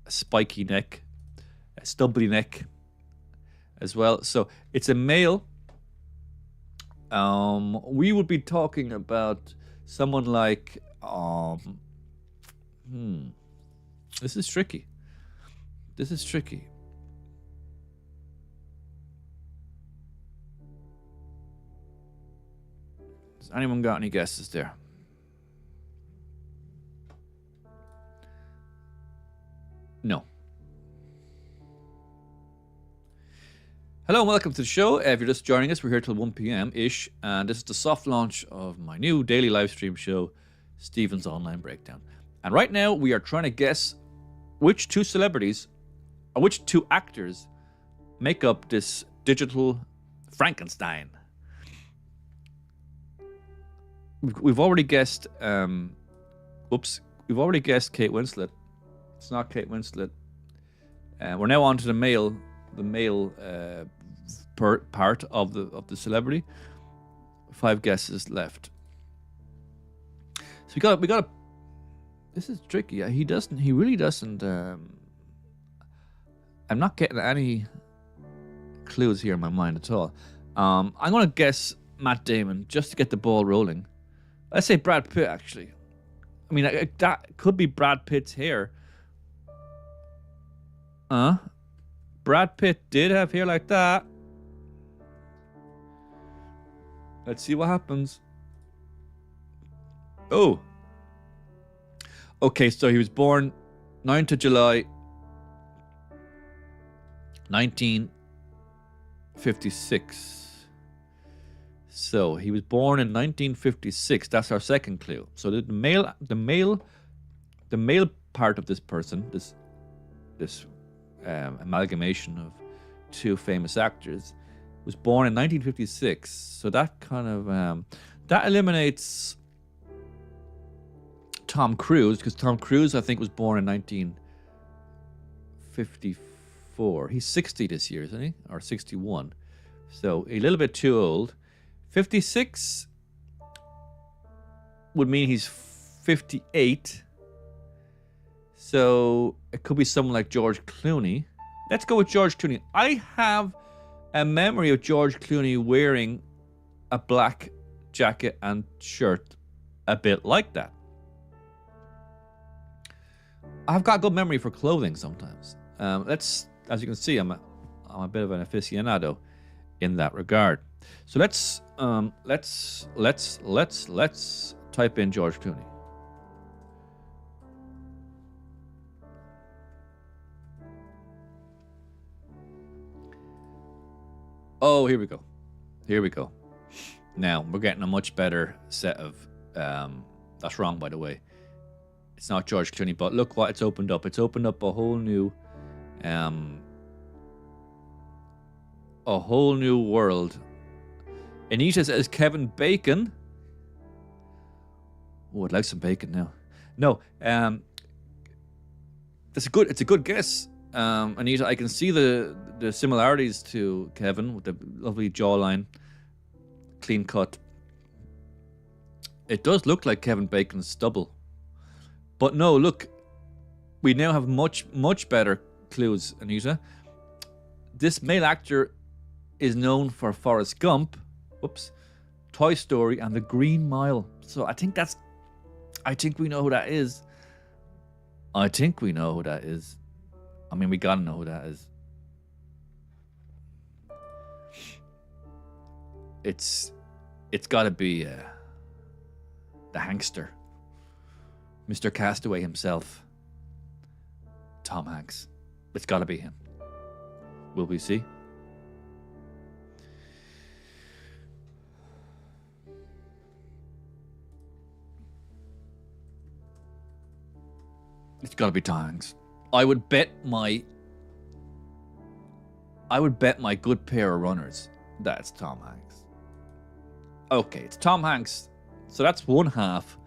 spiky neck, a stubbly neck as well. So it's a male. We would be talking about someone like this is tricky. This is tricky. Has anyone got any guesses there? No. Hello and welcome to the show. If you're just joining us, we're here till 1 p.m.-ish, and this is the soft launch of my new daily live stream show, Stephen's Online Breakdown. And right now, we are trying to guess which 2 celebrities, or which 2 actors, make up this digital Frankenstein. We've already guessed, we've already guessed Kate Winslet. It's not Kate Winslet. We're now on to the male part of the celebrity. 5 guesses left. So we got a. This is tricky. He really doesn't. I'm not getting any clues here in my mind at all. I'm gonna guess Matt Damon just to get the ball rolling. Let's say Brad Pitt. Actually, I mean that could be Brad Pitt's hair. Brad Pitt did have hair like that. Let's see what happens. Oh. Okay, so he was born 9th of July 1956. So he was born in 1956. That's our second clue. So the male part of this person, this amalgamation of 2 famous actors, was born in 1956. So that kind of that eliminates Tom Cruise, because Tom Cruise, I think, was born in 1954. He's 60 this year, isn't he? Or 61. So a little bit too old. 56 would mean he's 58. So it could be someone like George Clooney. Let's go with George Clooney. I have a memory of George Clooney wearing a black jacket and shirt a bit like that. I've got good memory for clothing sometimes. As you can see, I'm a bit of an aficionado in that regard. So let's type in George Clooney. Oh, here we go. Here we go. Now we're getting a much better set of. That's wrong, by the way. It's not George Clooney, but look what it's opened up. It's opened up a whole new world. Anita says Kevin Bacon. Oh, I'd like some bacon now. No, it's a good guess. Anita, I can see the similarities to Kevin with the lovely jawline, clean cut. It does look like Kevin Bacon's stubble. But no, look, we now have much better clues, Anita. This male actor is known for Forrest Gump, Toy Story, and The Green Mile. So I think we know who that is. I mean, we gotta know who that is. It's gotta be the Hankster. Mr. Castaway himself, Tom Hanks. It's got to be him. Will we see? It's got to be Tom Hanks. I would bet my good pair of runners that's Tom Hanks. Okay, it's Tom Hanks. So that's one half.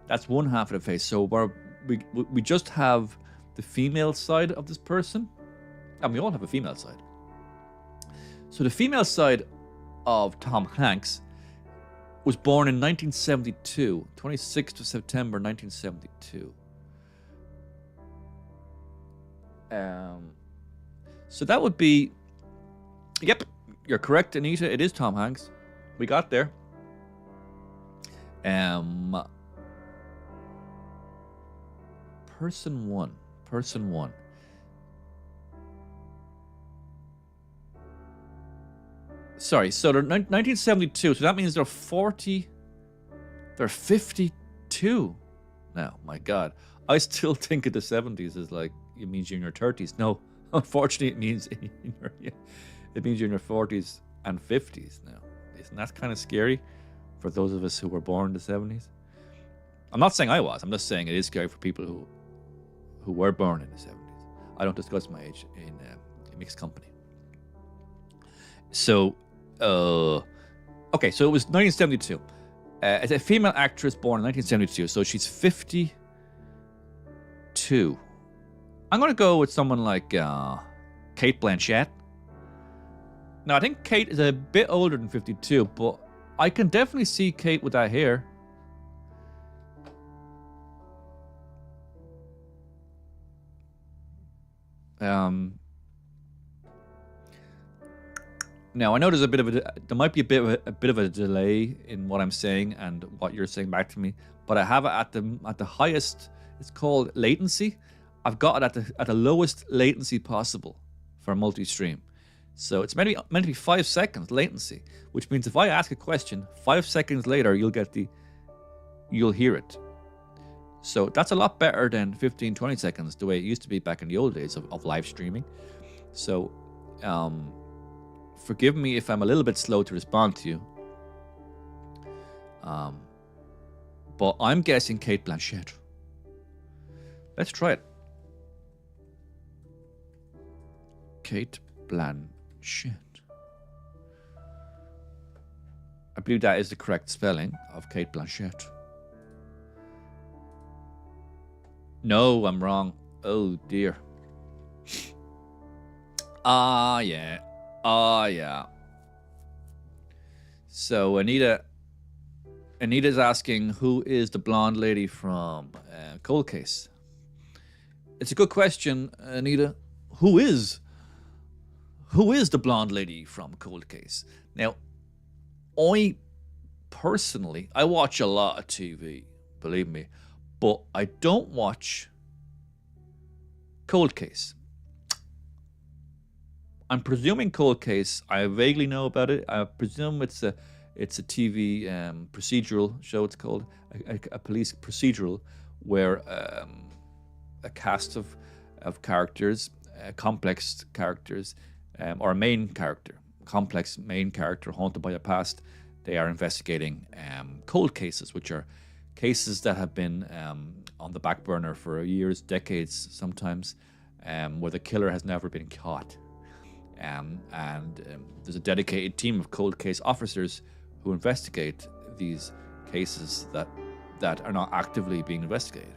That's one half of the face. So we just have the female side of this person, and we all have a female side. So the female side of Tom Hanks was born in 1972, 26th of September 1972. So that would be, yep, you're correct, Anita. It is Tom Hanks. We got there. Person one. Sorry, so they're 1972, so that means they're 40, they're 52 now. My God. I still think of the 70s as like, it means you're in your 30s. No, unfortunately, it means you're in your 40s and 50s now. Isn't that kind of scary for those of us who were born in the 70s? I'm not saying I was. I'm just saying it is scary for people who were born in the 70s. I don't discuss my age in mixed company. So, okay, so it was 1972. It's a female actress born in 1972, so she's 52. I'm going to go with someone like Cate Blanchett. Now, I think Kate is a bit older than 52, but I can definitely see Kate with that hair. Now I know there might be a bit of a delay in what I'm saying and what you're saying back to me, but I have it at the highest. It's called latency. I've got it at the lowest latency possible for multi-stream. So it's meant to be 5 seconds latency, which means if I ask a question, 5 seconds later you'll hear it. So that's a lot better than 15, 20 seconds, the way it used to be back in the old days of live streaming. So forgive me if I'm a little bit slow to respond to you. But I'm guessing Cate Blanchett. Let's try it. Cate Blanchett. I believe that is the correct spelling of Cate Blanchett. No, I'm wrong. Oh dear. Yeah. Yeah. So Anita's asking, who is the blonde lady from Cold Case? It's a good question, Anita. Who is the blonde lady from Cold Case? Now, I watch a lot of TV, believe me, but I don't watch Cold Case. I'm presuming Cold Case. I vaguely know about it. I presume it's a TV procedural show. It's called a police procedural, where a cast of characters, complex characters, or a main character, complex main character haunted by a past. They are investigating cold cases, which are cases that have been on the back burner for years, decades, sometimes, where the killer has never been caught. And there's a dedicated team of cold case officers who investigate these cases that are not actively being investigated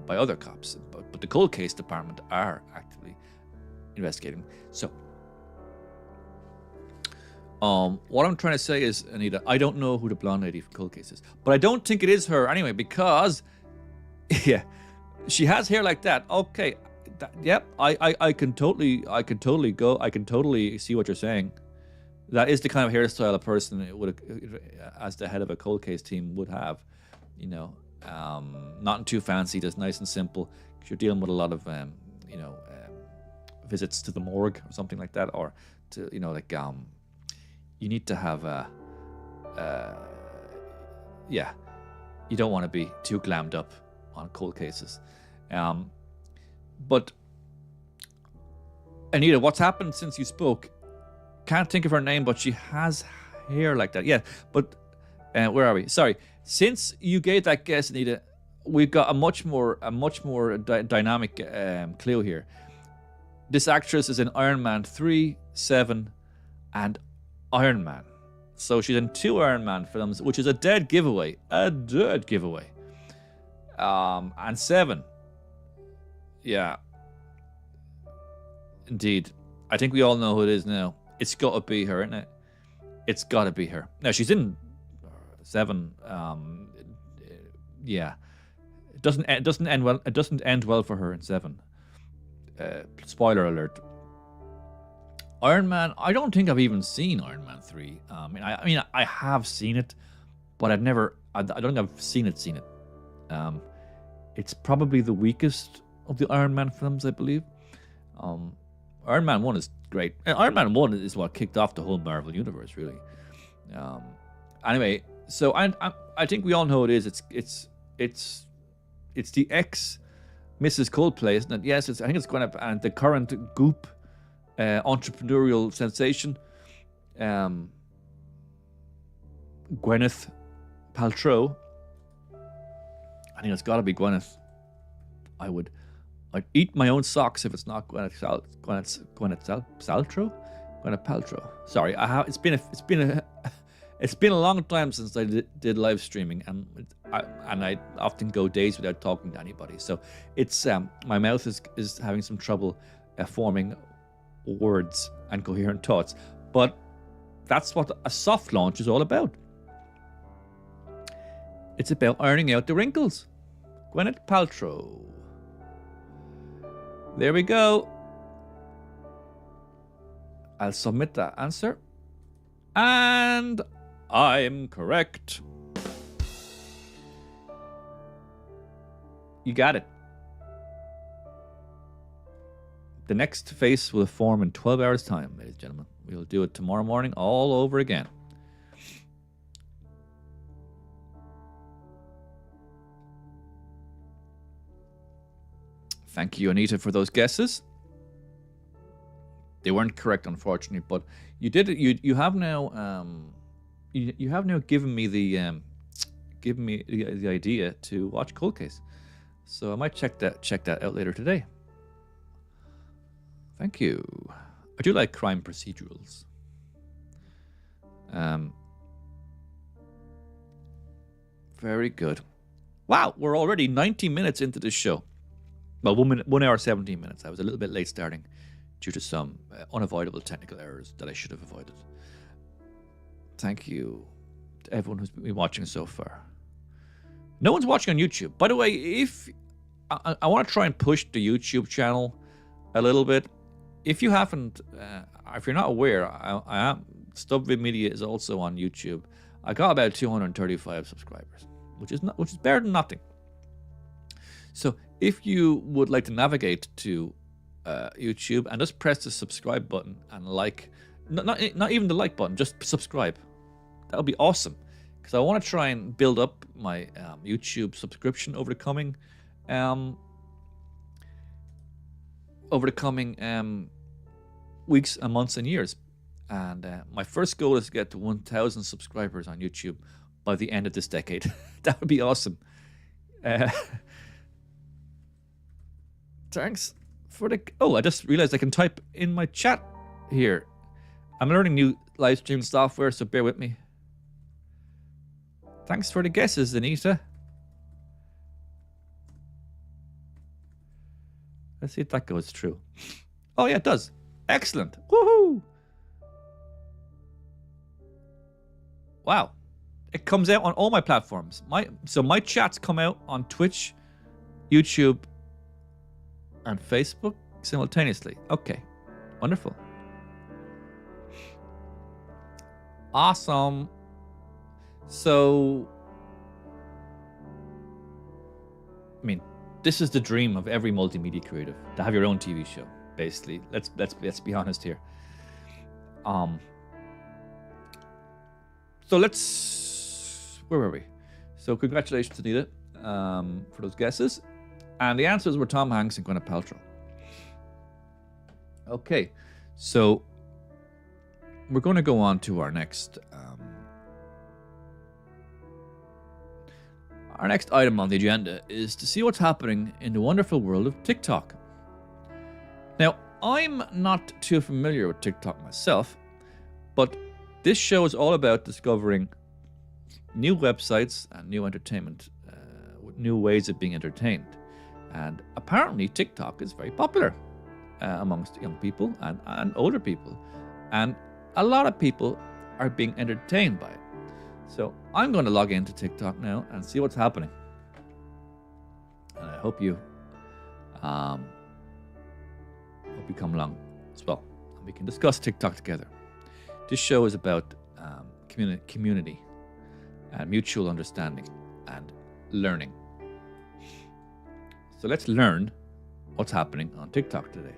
by other cops. But the cold case department are actively investigating. So, what I'm trying to say is, Anita, I don't know who the blonde lady from Cold Case is, but I don't think it is her anyway, because, yeah, she has hair like that. Okay, yep, I can totally see what you're saying. That is the kind of hairstyle a person as the head of a Cold Case team would have. You know, not too fancy, just nice and simple. Because you're dealing with a lot of, visits to the morgue or something like that, or to, you need to have you don't want to be too glammed up on cold cases. But Anita, what's happened since you spoke? Can't think of her name, but she has hair like that. Yeah, but where are we? Sorry. Since you gave that guess, Anita, we've got a much more dynamic clue here. This actress is in Iron Man 3, 7, and Iron Man. So she's in 2 Iron Man films, which is a dead giveaway. A dead giveaway. And 7. Yeah. Indeed. I think we all know who it is now. It's got to be her, isn't it? It's got to be her. Now, she's in 7. Yeah. It doesn't end well. It doesn't end well for her in 7. Spoiler alert. Iron Man. I don't think I've even seen Iron Man 3. I have seen it, but I've never. I don't think I've seen it. It's probably the weakest of the Iron Man films, I believe. Iron Man 1 is great. Iron Man 1 is what kicked off the whole Marvel universe, really. Anyway, so I think we all know who it is. It's the ex Mrs. Coldplay, isn't it? Yes, I think it's Gwyneth, and the current Goop entrepreneurial sensation, Gwyneth Paltrow. I think it's got to be Gwyneth. I'd eat my own socks if it's not Gwyneth Paltrow. Sorry, it's been a long time since I did live streaming, and I often go days without talking to anybody. So it's my mouth is having some trouble forming words and coherent thoughts. But that's what a soft launch is all about. It's about ironing out the wrinkles. Gwyneth Paltrow. There we go. I'll submit that answer. And I'm correct. You got it. The next face will form in 12 hours' time, ladies and gentlemen. We'll do it tomorrow morning all over again. Thank you, Anita, for those guesses. They weren't correct, unfortunately, but you did. You have now. You have now given me the idea to watch Cold Case, so I might check that out later today. Thank you. I do like crime procedurals. Very good. Wow, we're already 90 minutes into this show. Well, 1 hour, 17 minutes. I was a little bit late starting due to some unavoidable technical errors that I should have avoided. Thank you to everyone who's been watching so far. No one's watching on YouTube. By the way, if I want to try and push the YouTube channel a little bit. If you haven't, if you're not aware, I am StubVid Media is also on YouTube. I got about 235 subscribers, which is better than nothing. So if you would like to navigate to YouTube and just press the subscribe button and not even the like button, just subscribe. That would be awesome, because I want to try and build up my YouTube subscription over the coming weeks and months and years. And my first goal is to get to 1,000 subscribers on YouTube by the end of this decade. That would be awesome. Thanks for the... Oh, I just realized I can type in my chat here. I'm learning new live stream software, so bear with me. Thanks for the guesses, Anita. Let's see if that goes through. Oh, yeah, it does. Excellent. Woohoo! Wow. It comes out on all my platforms. My chats come out on Twitch, YouTube, and Facebook simultaneously. Okay. Wonderful. Awesome. So, I mean, this is the dream of every multimedia creative, to have your own TV show, basically. Let's be honest here. So where were we? So congratulations, Anita, for those guesses. And the answers were Tom Hanks and Gwyneth Paltrow. Okay, so we're going to go on to our next... our next item on the agenda is to see what's happening in the wonderful world of TikTok. Now, I'm not too familiar with TikTok myself, but this show is all about discovering new websites and new entertainment, new ways of being entertained. And apparently TikTok is very popular amongst young people and older people. And a lot of people are being entertained by it. So I'm going to log into TikTok now and see what's happening. And I hope you come along as well. And we can discuss TikTok together. This show is about community and mutual understanding and learning. So let's learn what's happening on TikTok today.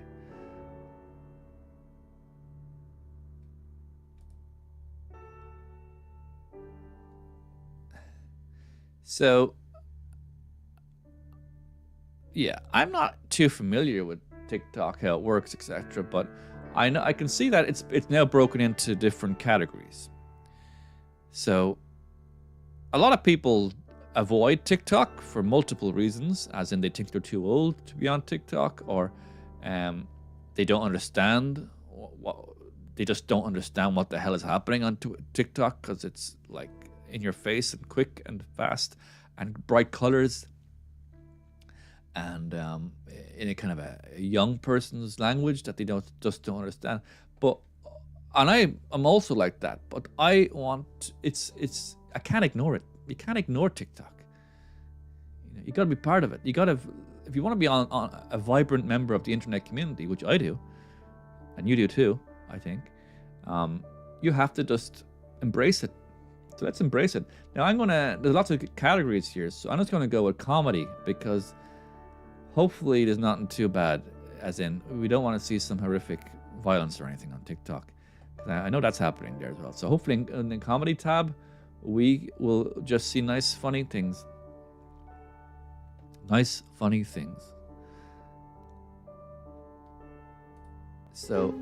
So, yeah, I'm not too familiar with TikTok, how it works, etc. But I can see that it's now broken into different categories. So, a lot of people avoid TikTok for multiple reasons, as in they think they're too old to be on TikTok, or they don't understand they just don't understand what the hell is happening on TikTok, because it's like in your face and quick and fast and bright colors and in a kind of a young person's language that they just don't understand. But I'm also like that, but I can't ignore it. You can't ignore TikTok. You got to be part of it. If you want to be on a vibrant member of the internet community, which I do, and you do too, I think, you have to just embrace it. So let's embrace it. Now there's lots of categories here, so I'm just going to go with comedy, because hopefully there's nothing too bad, as in we don't want to see some horrific violence or anything on TikTok. I know that's happening there as well. So hopefully in the comedy tab, we will just see nice, funny things. Nice, funny things. So,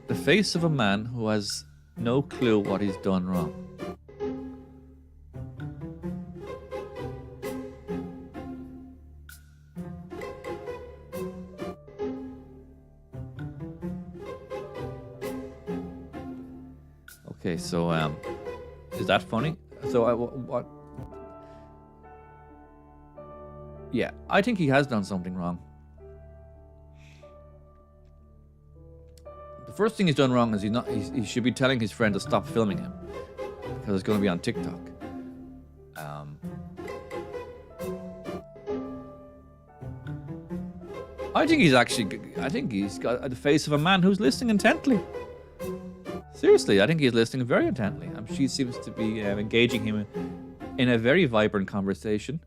the face of a man who has no clue what he's done wrong. Okay, so is that funny? So what? Yeah, I think he has done something wrong. The first thing he's done wrong is he should be telling his friend to stop filming him, because it's going to be on TikTok. I think he's got the face of a man who's listening intently. Seriously, I think he's listening very intently. She seems to be engaging him in a very vibrant conversation.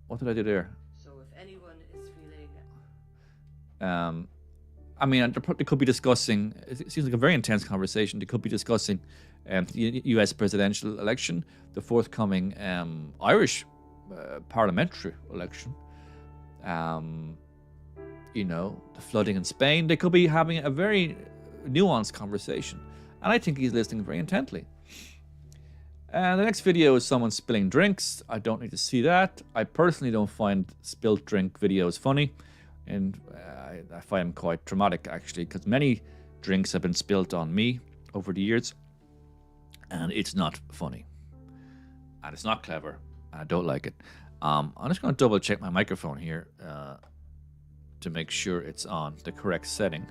What did I do there? So if anyone is feeling... I mean, they could be discussing, it seems like a very intense conversation. They could be discussing the US presidential election, the forthcoming Irish parliamentary election, the flooding in Spain. They could be having a very nuanced conversation. And I think he's listening very intently. And the next video is someone spilling drinks. I don't need to see that. I personally don't find spilled drink videos funny. And I find them quite traumatic, actually, because many drinks have been spilled on me over the years. And it's not funny. And it's not clever. And I don't like it. I'm just going to double check my microphone here to make sure it's on the correct setting.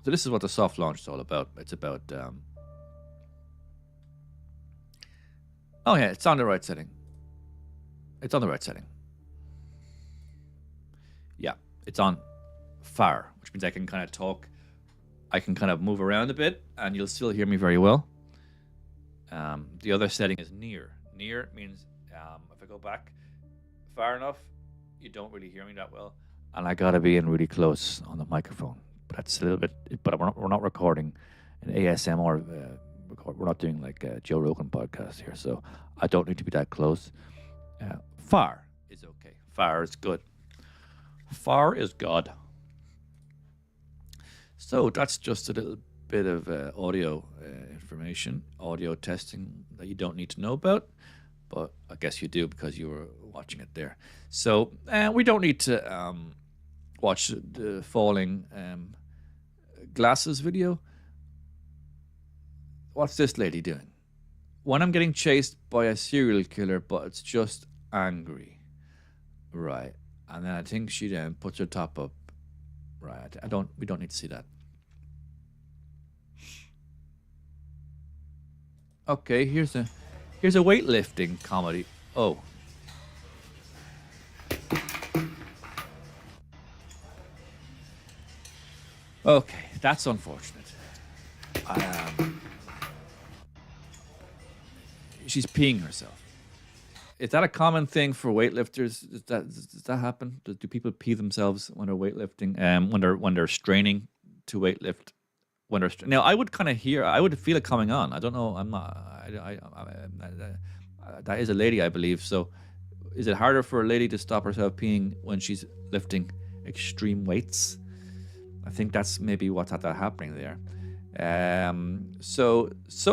So this is what the soft launch is all about. It's about... oh yeah, it's on the right setting. It's on the right setting. Yeah, it's on far, which means I can kind of talk. I can kind of move around a bit, and you'll still hear me very well. The other setting is near. Near means if I go back far enough, you don't really hear me that well. And I gotta be in really close on the microphone. But that's a little bit. But we're not recording an ASMR. We're not doing like a Joe Rogan podcast here, so I don't need to be that close. Far is okay. Far is good. Far is God. So that's just a little bit of audio information, audio testing that you don't need to know about, but I guess you do because you were watching it there. So we don't need to watch the falling glasses video. What's this lady doing? When I'm getting chased by a serial killer, but it's just angry. Right. And then I think she then puts her top up. Right. We don't need to see that. Okay, here's a weightlifting comedy. Oh. Okay, that's unfortunate. She's peeing herself. Is that a common thing for weightlifters? Does that happen? Do people pee themselves when they're weightlifting? When they're straining to weightlift? Now, I would feel it coming on. I don't know. I'm not. That is a lady, I believe. So, is it harder for a lady to stop herself peeing when she's lifting extreme weights? I think that's maybe what's happening there. So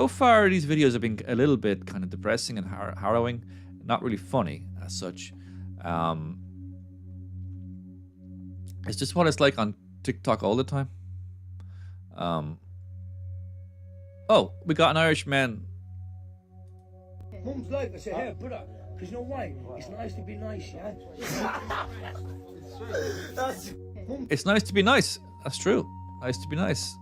far these videos have been a little bit kind of depressing and harrowing, not really funny as such. It's just what it's like on TikTok all the time. Oh, we got an Irish man. Mum's like, I said, hey, brother, because you know why? It's nice to be nice, yeah? It's nice to be nice. That's true. Nice to be nice.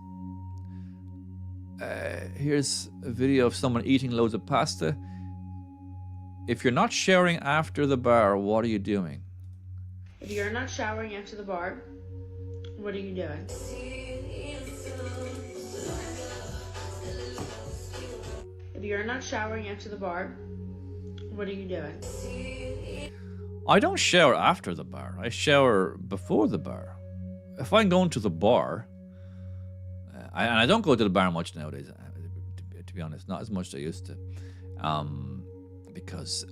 Here's a video of someone eating loads of pasta. If you're not showering after the bar, what are you doing? If you're not showering after the bar, what are you doing? If you're not showering after the bar, what are you doing? I don't shower after the bar. I shower before the bar. If I'm going to the bar, and I don't go to the bar much nowadays, to be honest, not as much as I used to, because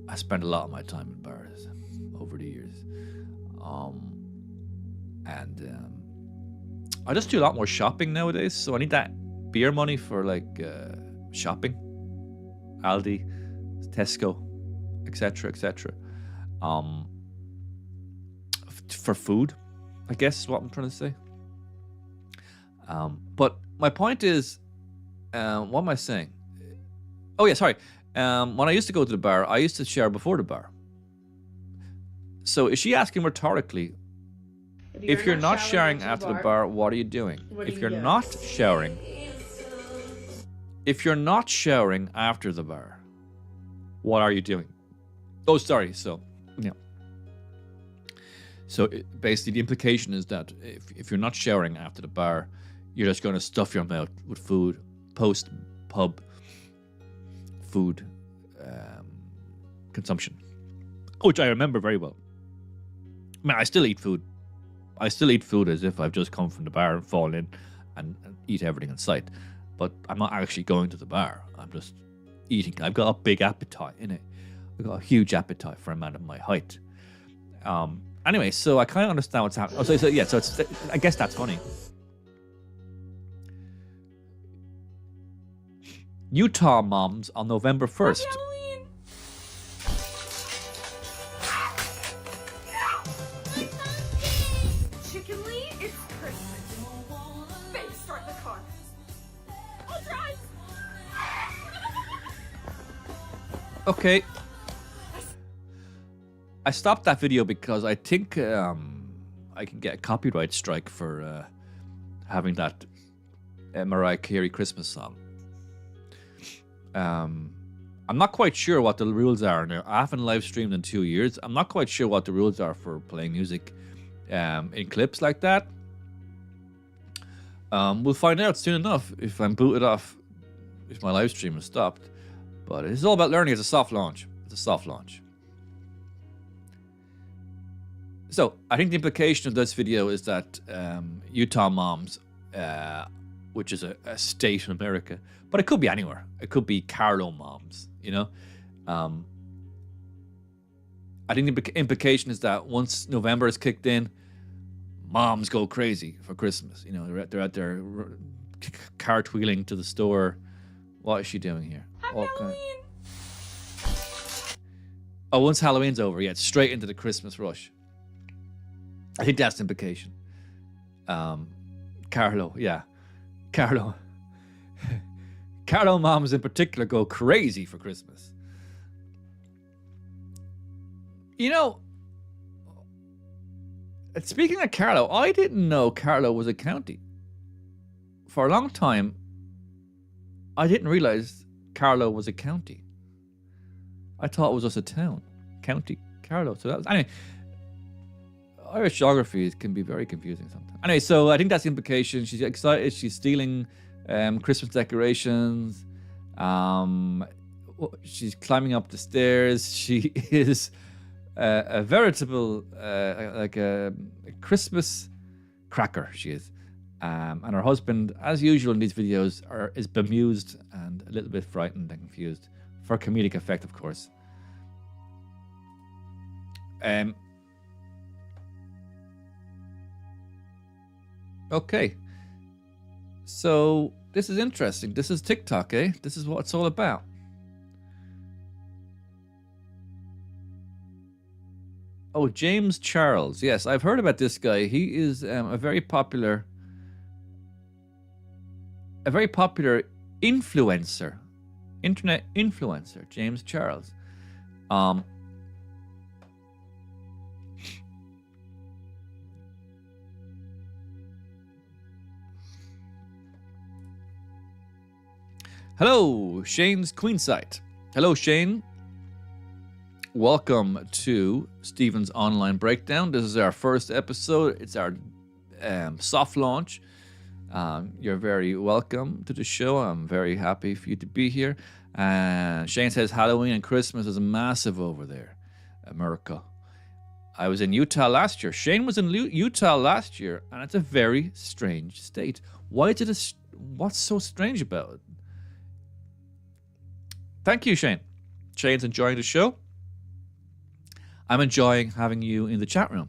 I spent a lot of my time in bars over the years, and I just do a lot more shopping nowadays. So I need that beer money for like shopping, Aldi, Tesco, etc., etc. For food, I guess is what I'm trying to say. But my point is, what am I saying? Oh yeah, sorry. When I used to go to the bar, I used to shower before the bar. So is she asking rhetorically, if you're not showering after the bar, what are you doing? If you're not showering after the bar, what are you doing? Oh, sorry. So, yeah. So basically, the implication is that if you're not showering after the bar, you're just going to stuff your mouth with food, post-pub food consumption, which I remember very well. I mean, I still eat food. I still eat food as if I've just come from the bar and fall in and eat everything in sight. But I'm not actually going to the bar. I'm just eating. I've got a big appetite in it. I've got a huge appetite for a man of my height. Anyway, so I kind of understand what's happening. Oh, so it's, I guess that's funny. Utah moms on November 1st. Chicken Lee, it's Christmas. Babe, start the car. I'll drive. Okay. I stopped that video because I think I can get a copyright strike for having that Mariah Carey Christmas song. I'm not quite sure what the rules are now. I haven't live streamed in 2 years. I'm not quite sure what the rules are for playing music in clips like that. We'll find out soon enough if I'm booted off, if my live stream is stopped. But it's all about learning. It's a soft launch. It's a soft launch. So I think the implication of this video is that Utah moms which is a state in America, but it could be anywhere. It could be Carlo moms, you know. I think the implication is that once November is kicked in, moms go crazy for Christmas. You know, they're out there cartwheeling to the store. What is she doing here? Halloween. Oh, once Halloween's over, yeah, it's straight into the Christmas rush. I think that's the implication. Carlo, yeah. Carlo moms in particular go crazy for Christmas. You know, speaking of Carlo, I didn't know Carlo was a county. For a long time, I didn't realize Carlo was a county. I thought it was just a town. County Carlo. So that was, anyway, Irish geography can be very confusing sometimes. Anyway, so I think that's the implication. She's excited. She's stealing Christmas decorations. She's climbing up the stairs. She is a veritable like a Christmas cracker. She is, and her husband, as usual in these videos, is bemused and a little bit frightened and confused for comedic effect, of course. Okay, so this is interesting. This is TikTok, eh? This is what it's all about. Oh, James Charles. Yes, I've heard about this guy. He is a very popular influencer, internet influencer, James Charles. Hello, Shane's Queenside. Hello, Shane. Welcome to Stephen's Online Breakdown. This is our first episode. It's our soft launch. You're very welcome to the show. I'm very happy for you to be here. Shane says Halloween and Christmas is massive over there, America. I was in Utah last year. Shane was in Utah last year, and it's a very strange state. Why is it what's so strange about it? Thank you, Shane. Shane's enjoying the show. I'm enjoying having you in the chat room.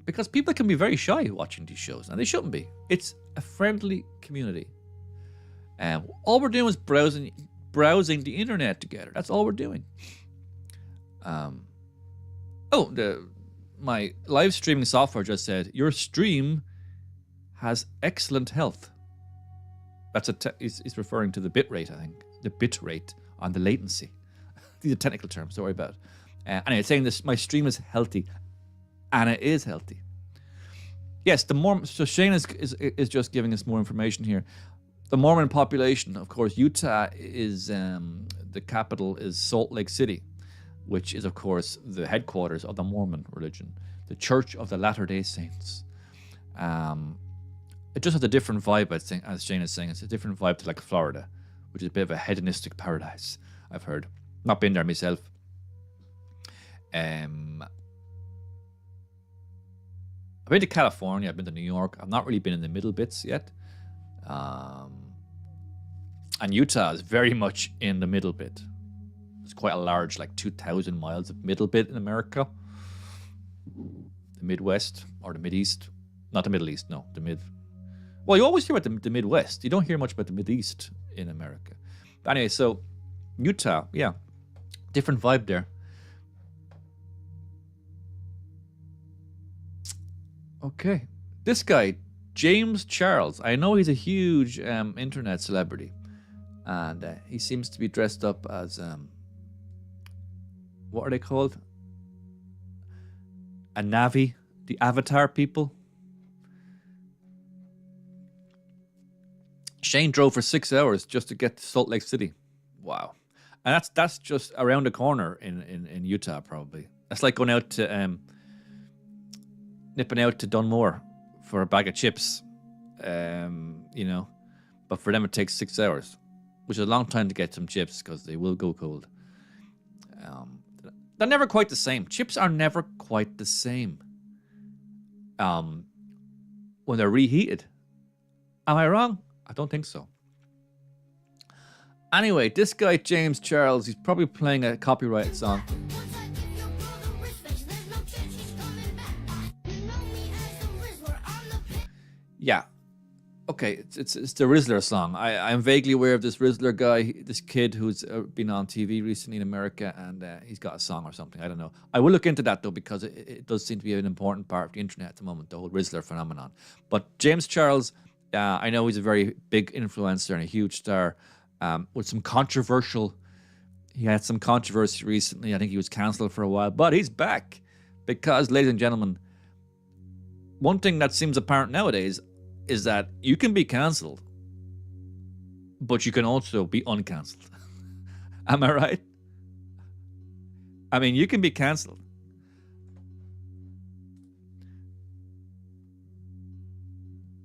Because people can be very shy watching these shows, and they shouldn't be. It's a friendly community. All we're doing is browsing the internet together. That's all we're doing. My live streaming software just said, your stream has excellent health. That's he's referring to the bit rate, I think. The bit rate on the latency. These are technical terms, don't worry about it. Anyway, it's saying this, my stream is healthy. And it is healthy. Yes, so Shane is just giving us more information here. The Mormon population, of course, Utah is, the capital is Salt Lake City, which is, of course, the headquarters of the Mormon religion, the Church of the Latter-day Saints. It just has a different vibe, as Shane is saying. It's a different vibe to like Florida, which is a bit of a hedonistic paradise, I've heard. Not been there myself. I've been to California, I've been to New York. I've not really been in the middle bits yet. And Utah is very much in the middle bit. It's quite a large, like 2,000 miles of middle bit in America. The Midwest, or the Mideast. Not the Middle East, no, the Mid. Well, you always hear about the Midwest. You don't hear much about the Mideast in America. But anyway, so Utah, yeah. Different vibe there. Okay. This guy, James Charles, I know he's a huge internet celebrity. And he seems to be dressed up as, what are they called? A Navi, the Avatar people. Shane drove for 6 hours just to get to Salt Lake City. Wow. And that's just around the corner in Utah, probably. That's like going out to, nipping out to Dunmore for a bag of chips, you know. But for them, it takes 6 hours, which is a long time to get some chips because they will go cold. They're never quite the same. Chips are never quite the same when they're reheated. Am I wrong? I don't think so. Anyway, this guy, James Charles, he's probably playing a copyrighted song. Yeah. Okay, it's the Rizzler song. I'm vaguely aware of this Rizzler guy, this kid who's been on TV recently in America, and he's got a song or something. I don't know. I will look into that, though, because it does seem to be an important part of the internet at the moment, the whole Rizzler phenomenon. But James Charles, I know he's a very big influencer and a huge star with some controversial... He had some controversy recently. I think he was cancelled for a while, but he's back because, ladies and gentlemen, one thing that seems apparent nowadays is that you can be cancelled, but you can also be uncancelled. Am I right? I mean, you can be cancelled.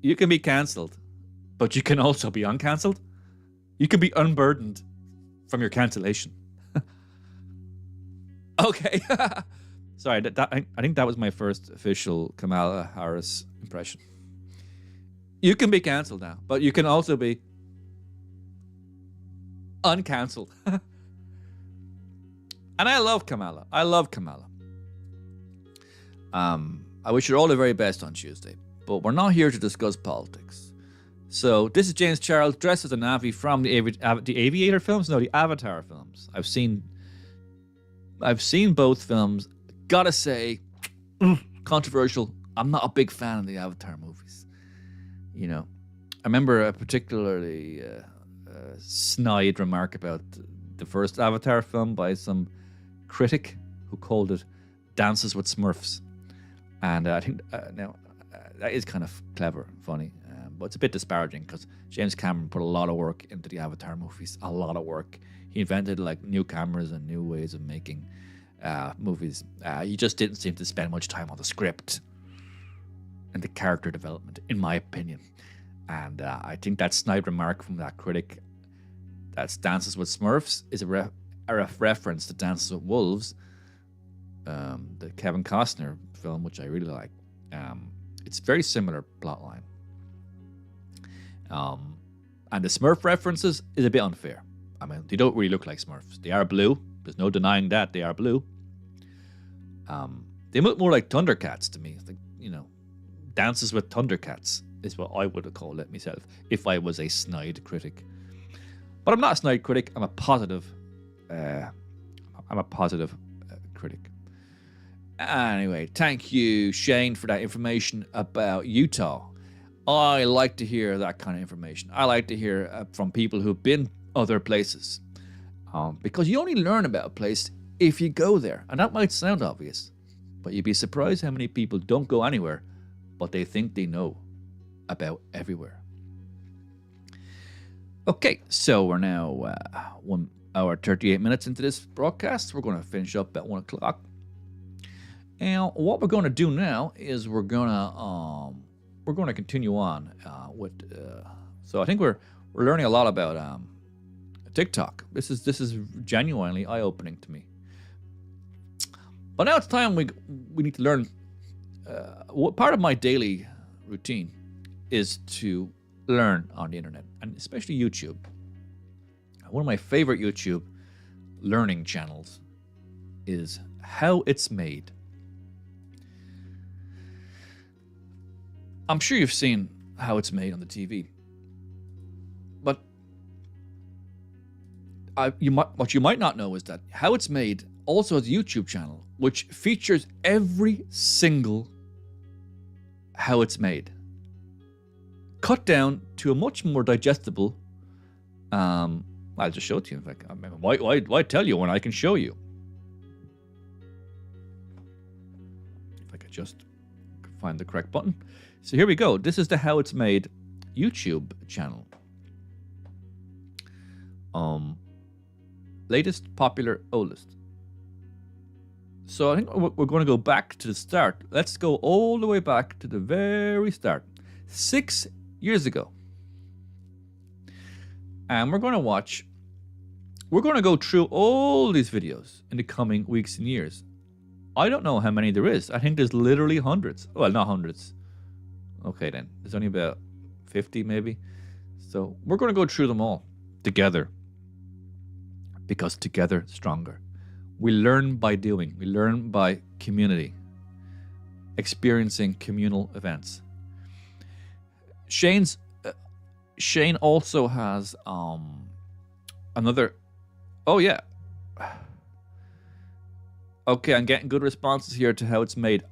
You can be cancelled, but you can also be uncancelled. You can be unburdened from your cancellation. Okay. Sorry, I think that was my first official Kamala Harris impression. You can be cancelled now, but you can also be uncancelled. And I love Kamala. I love Kamala. I wish her all the very best on Tuesday, but we're not here to discuss politics. So this is James Charles dressed as a Navi from the Aviator films? No, the Avatar films. I've seen both films. Gotta say, controversial. I'm not a big fan of the Avatar movies. You know, I remember a particularly snide remark about the first Avatar film by some critic who called it Dances with Smurfs. And I think now that is kind of clever and funny, but it's a bit disparaging because James Cameron put a lot of work into the Avatar movies, a lot of work. He invented like new cameras and new ways of making movies. He just didn't seem to spend much time on the script and the character development, in my opinion. And I think that snide remark from that critic, that Dances with Smurfs, is a reference to Dances with Wolves, the Kevin Costner film, which I really like. It's a very similar plotline. And the Smurf references is a bit unfair. I mean, they don't really look like Smurfs. They are blue. There's no denying that. They are blue. They look more like Thundercats to me. It's like, you know, Dances with Thundercats is what I would have called it myself if I was a snide critic. But I'm not a snide critic. I'm a positive. Critic. Anyway, thank you, Shane, for that information about Utah. I like to hear that kind of information. I like to hear from people who've been other places, because you only learn about a place if you go there. And that might sound obvious, but you'd be surprised how many people don't go anywhere, but they think they know about everywhere. Okay, so we're now 1 hour 38 minutes into this broadcast. We're going to finish up at 1 o'clock. And what we're going to do now is we're going to continue on with. So I think we're learning a lot about TikTok. This is genuinely eye-opening to me. But now it's time we need to learn. What part of my daily routine is to learn on the internet, and especially YouTube. One of my favorite YouTube learning channels is How It's Made. I'm sure you've seen How It's Made on the TV, but what you might not know is that How It's Made also has a YouTube channel which features every single How It's Made, cut down to a much more digestible. I'll just show it to you. In fact, I mean, why tell you when I can show you? If I could just find the correct button. So here we go. This is the How It's Made YouTube channel. Latest, popular, oldest. So I think we're going to go back to the start. Let's go all the way back to the very start. 6 years ago. And we're going to go through all these videos in the coming weeks and years. I don't know how many there is. I think there's literally hundreds. Well, not hundreds. Okay then. There's only about 50 maybe. So we're going to go through them all together, because together stronger. We learn by doing. We learn by community, experiencing communal events. Shane also has another. Oh yeah. Okay, I'm getting good responses here to how it's made.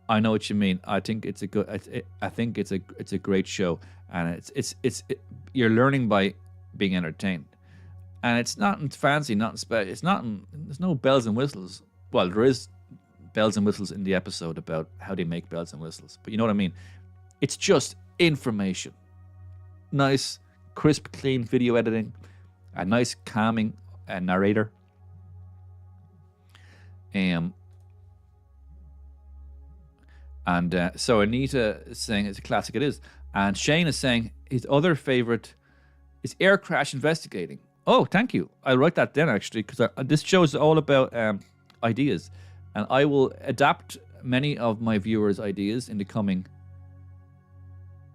I know what you mean. I think it's a good. I think it's a great show, and you're learning by being entertained, and it's not fancy, not special. It's not. There's no bells and whistles. Well, there is bells and whistles in the episode about how they make bells and whistles, but you know what I mean. It's just information. Nice, crisp, clean video editing, a nice, calming narrator. So Anita is saying it's a classic. It is. And Shane is saying his other favorite is Air Crash Investigating. Oh, thank you. I'll write that down actually, because this show is all about ideas, and I will adapt many of my viewers' ideas in the coming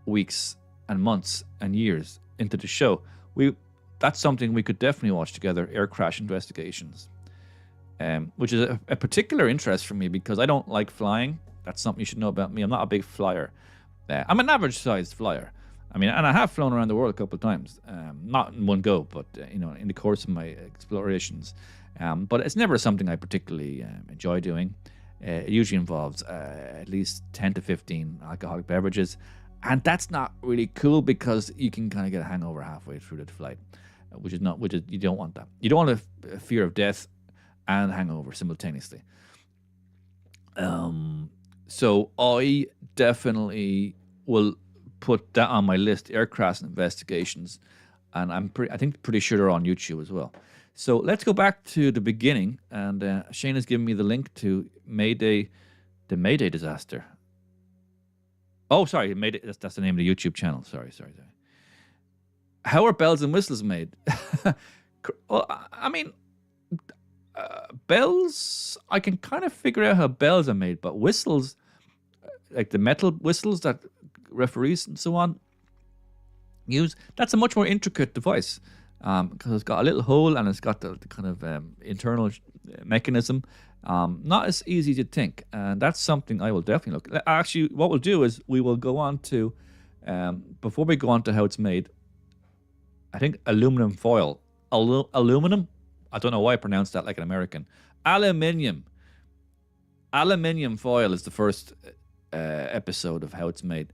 weeks and months and years into the show. That's something we could definitely watch together. Air Crash Investigations. Which is a particular interest for me because I don't like flying. That's something you should know about me. I'm not a big flyer. I'm an average-sized flyer. I mean, and I have flown around the world a couple of times. Not in one go, but in the course of my explorations. But it's never something I particularly enjoy doing. It usually involves at least 10 to 15 alcoholic beverages, and that's not really cool because you can kind of get a hangover halfway through the flight, which is you don't want that. You don't want a fear of death and hangover simultaneously. So I definitely will put that on my list, Aircraft Investigations, and I'm pretty sure they're on YouTube as well. So let's go back to the beginning, and Shane has given me the link to Mayday, the Mayday disaster. Oh, sorry, Mayday. That's the name of the YouTube channel. Sorry. How are bells and whistles made? Well, I mean. Bells, I can kind of figure out how bells are made, but whistles, like the metal whistles that referees and so on use, that's a much more intricate device because it's got a little hole and it's got the kind of internal mechanism. Not as easy as you'd think, and that's something I will definitely look. Actually, what we'll do is we will go on to, before we go on to how it's made, I think aluminum foil. Aluminum? I don't know why I pronounced that like an American. Aluminium foil is the first episode of how it's made.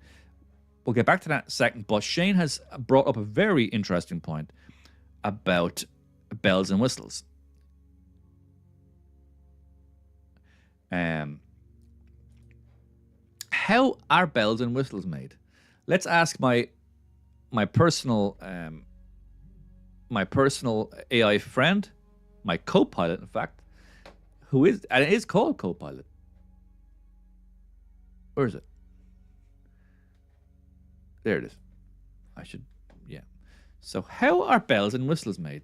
We'll get back to that in a second, but Shane has brought up a very interesting point about bells and whistles. How are bells and whistles made? Let's ask my personal AI friend, my co-pilot, in fact, and it is called co-pilot. Where is it? There it is. Yeah. So how are bells and whistles made?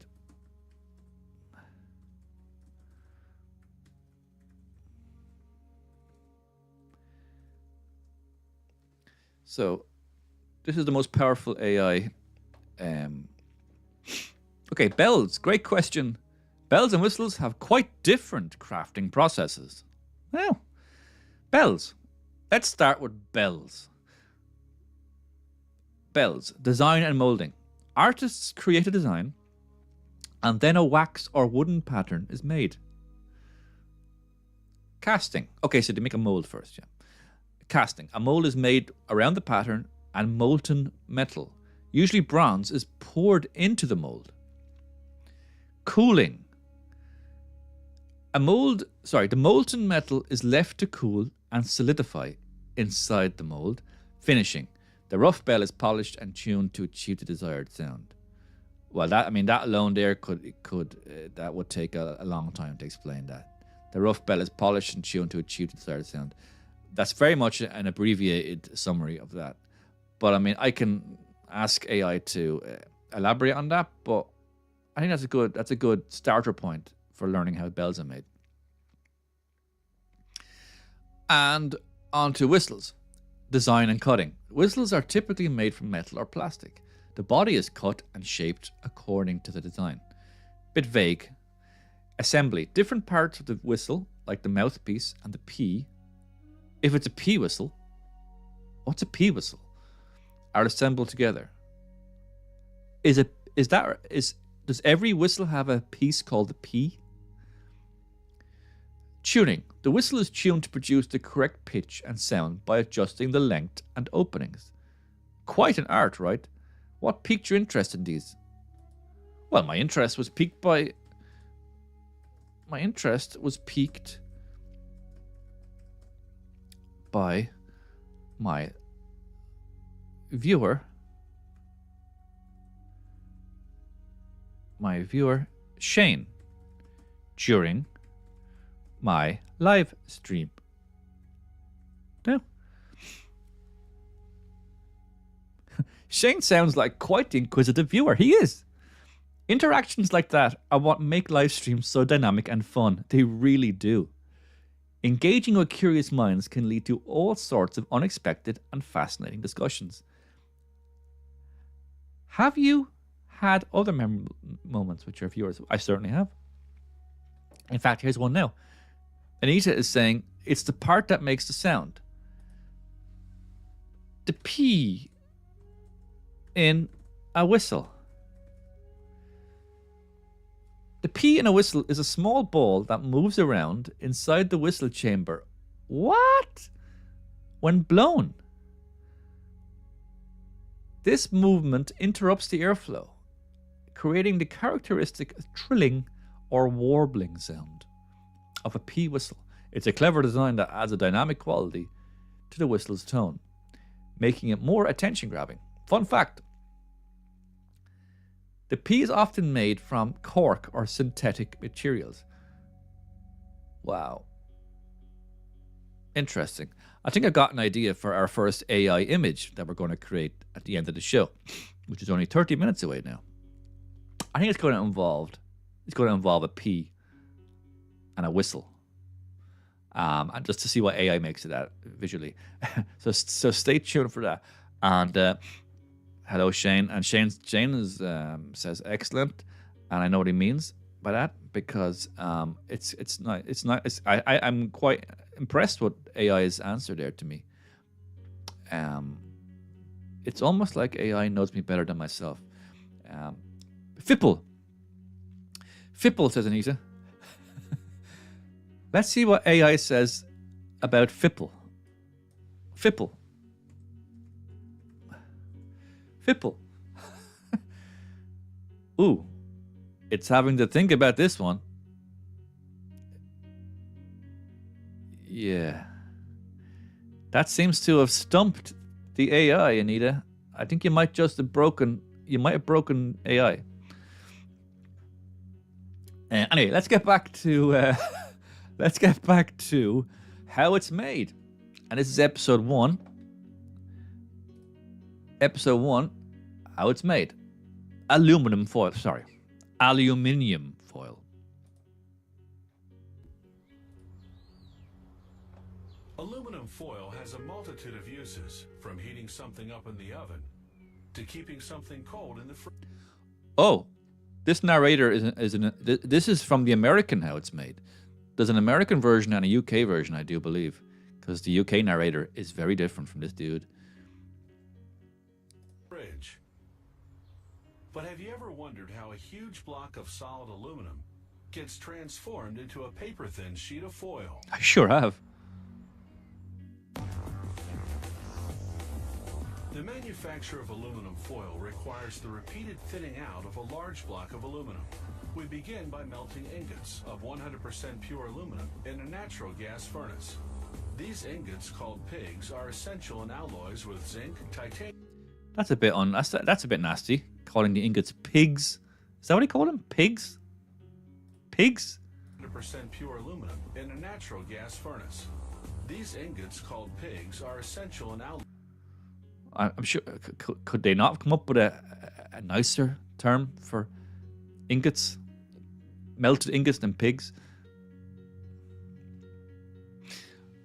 So this is the most powerful AI. Okay, bells. Great question. Bells and whistles have quite different crafting processes. Well, bells. Let's start with bells. Bells. Design and molding. Artists create a design, and then a wax or wooden pattern is made. Casting. Okay, so they make a mold first, yeah. Casting. A mold is made around the pattern, and molten metal, usually bronze, is poured into the mold. Cooling. The molten metal is left to cool and solidify inside the mold. Finishing. The rough bell is polished and tuned to achieve the desired sound. Well, that alone there that would take a long time to explain that. The rough bell is polished and tuned to achieve the desired sound. That's very much an abbreviated summary of that. But I mean, I can ask AI to elaborate on that, but I think that's a good starter point for learning how bells are made. And on to whistles. design and cutting. Whistles are typically made from metal or plastic. The body is cut and shaped according to the design. Bit vague. Assembly. Different parts of the whistle, like the mouthpiece and the P. If it's a P whistle, what's a P whistle? Are assembled together. Does every whistle have a piece called the P? Tuning. The whistle is tuned to produce the correct pitch and sound by adjusting the length and openings. Quite an art, right? What piqued your interest in these? Well, my interest was piqued by my viewer Shane during my live stream. No. Shane sounds like quite the inquisitive viewer. He is. Interactions like that are what make live streams so dynamic and fun. They really do. Engaging with curious minds can lead to all sorts of unexpected and fascinating discussions. Have you had other memorable moments with your viewers? I certainly have. In fact, here's one now. Anita is saying, it's the part that makes the sound. The P in a whistle. The P in a whistle is a small ball that moves around inside the whistle chamber. What? When blown. This movement interrupts the airflow, creating the characteristic trilling or warbling sound of a P whistle. It's a clever design that adds a dynamic quality to the whistle's tone, making it more attention-grabbing. Fun fact. The P is often made from cork or synthetic materials. Wow. Interesting. I think I got an idea for our first AI image that we're going to create at the end of the show, which is only 30 minutes away now. I think it's going to involve a P and a whistle. And just to see what AI makes of that visually. so stay tuned for that. And hello, Shane. And Shane is, says excellent, and I know what he means by that because I'm quite impressed with AI's answer there to me. It's almost like AI knows me better than myself. FIPPLE, says Anita. Let's see what AI says about FIPPLE. FIPPLE. Ooh, it's having to think about this one. Yeah. That seems to have stumped the AI, Anita. I think you might have broken AI. Anyway, let's get back to how it's made. And this is episode 1. Episode 1, how it's made. Aluminium foil. Aluminum foil has a multitude of uses, from heating something up in the oven to keeping something cold in the fridge. Oh, this narrator this is from the American how it's made. There's an American version and a UK version, I do believe, because the UK narrator is very different from this dude. But have you ever wondered how a huge block of solid aluminum gets transformed into a paper-thin sheet of foil? I sure have. The manufacture of aluminum foil requires the repeated thinning out of a large block of aluminum. We begin by melting ingots of 100% pure aluminum in a natural gas furnace. These ingots, called pigs, are essential in alloys with zinc, titanium. That's a bit nasty. Calling the ingots pigs. Is that what he called them? Pigs? Pigs? 100% pure aluminum in a natural gas furnace. These ingots, called pigs, are essential in alloys. I'm sure. Could they not come up with a nicer term for ingots? Melted ingots than pigs?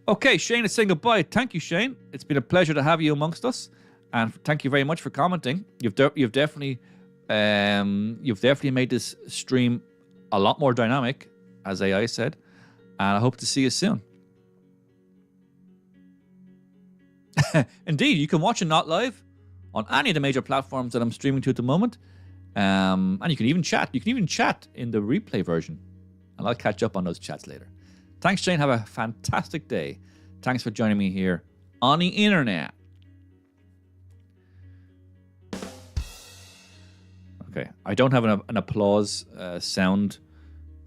Okay, Shane is saying goodbye. Thank you, Shane. It's been a pleasure to have you amongst us, and thank you very much for commenting. You've definitely made this stream a lot more dynamic, as AI said, and I hope to see you soon. Indeed, you can watch it not live on any of the major platforms that I'm streaming to at the moment, and you can even chat. You can even chat in the replay version, and I'll catch up on those chats later. Thanks, Shane. Have a fantastic day. Thanks for joining me here on the internet. Okay, I don't have an applause sound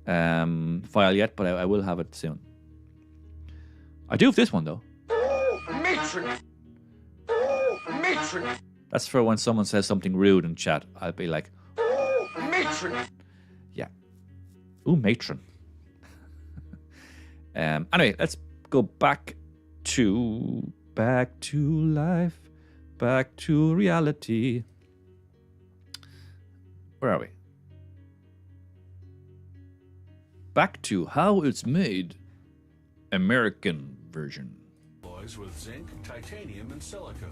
file yet, but I will have it soon. I do have this one, though. Matron! Matron! That's for when someone says something rude in chat. I'll be like, Matron! yeah. Ooh, matron. Anyway, let's go back to life, back to reality. Where are we? Back to how it's made. American version. Alloys with zinc, titanium, and silica.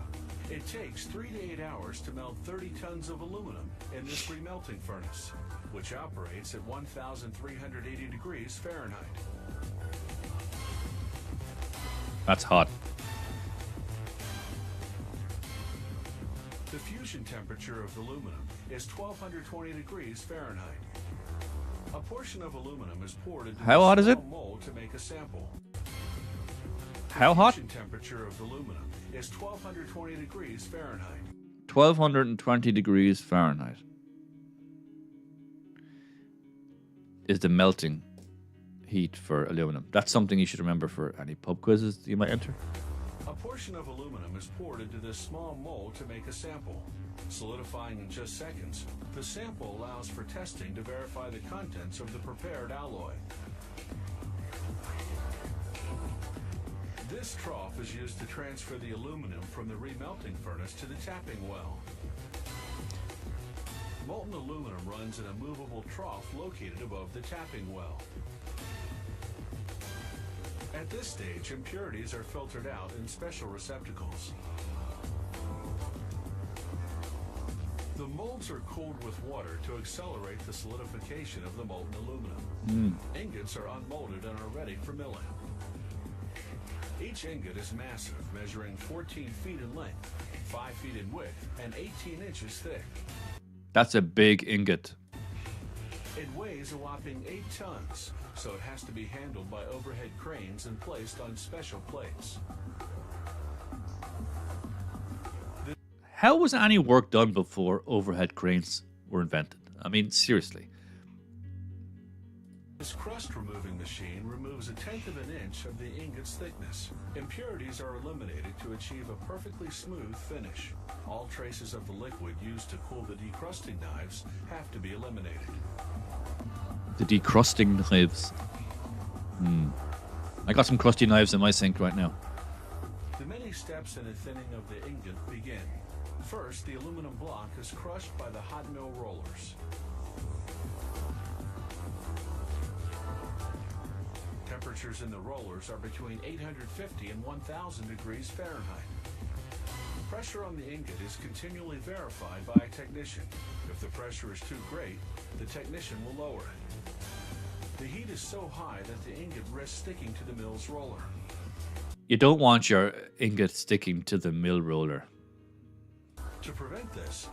It takes 3 to 8 hours to melt 30 tons of aluminum in this remelting furnace, which operates at 1,380 degrees Fahrenheit. That's hot. The fusion temperature of aluminum is 1,220 degrees Fahrenheit. A portion of aluminum is poured into How hot is it? a mold to make a sample. How hot? The fusion temperature of aluminum is 1,220 degrees Fahrenheit. 1,220 degrees Fahrenheit is the melting heat for aluminum. That's something you should remember for any pub quizzes you might enter. A portion of aluminum is poured into this small mold to make a sample. Solidifying in just seconds, the sample allows for testing to verify the contents of the prepared alloy. This trough is used to transfer the aluminum from the remelting furnace to the tapping well. Molten aluminum runs in a movable trough located above the tapping well. At this stage, impurities are filtered out in special receptacles. The molds are cooled with water to accelerate the solidification of the molten aluminum. Ingots are unmolded and are ready for milling. Each ingot is massive, measuring 14 feet in length, 5 feet in width, and 18 inches thick. That's a big ingot. It weighs a whopping 8 tons, so it has to be handled by overhead cranes and placed on special plates. How was any work done before overhead cranes were invented? I mean, seriously. This crust removing machine removes 1/10 of an inch of the ingot's thickness. Impurities are eliminated to achieve a perfectly smooth finish. All traces of the liquid used to cool the decrusting knives have to be eliminated. The decrusting knives. I got some crusty knives in my sink right now. The many steps in the thinning of the ingot begin. First, the aluminum block is crushed by the hot mill rollers. Temperatures in the rollers are between 850 and 1,000 degrees Fahrenheit. Pressure on the ingot is continually verified by a technician. If the pressure is too great, the technician will lower it. The heat is so high that the ingot risks sticking to the mill's roller. You don't want your ingot sticking to the mill roller. To prevent this,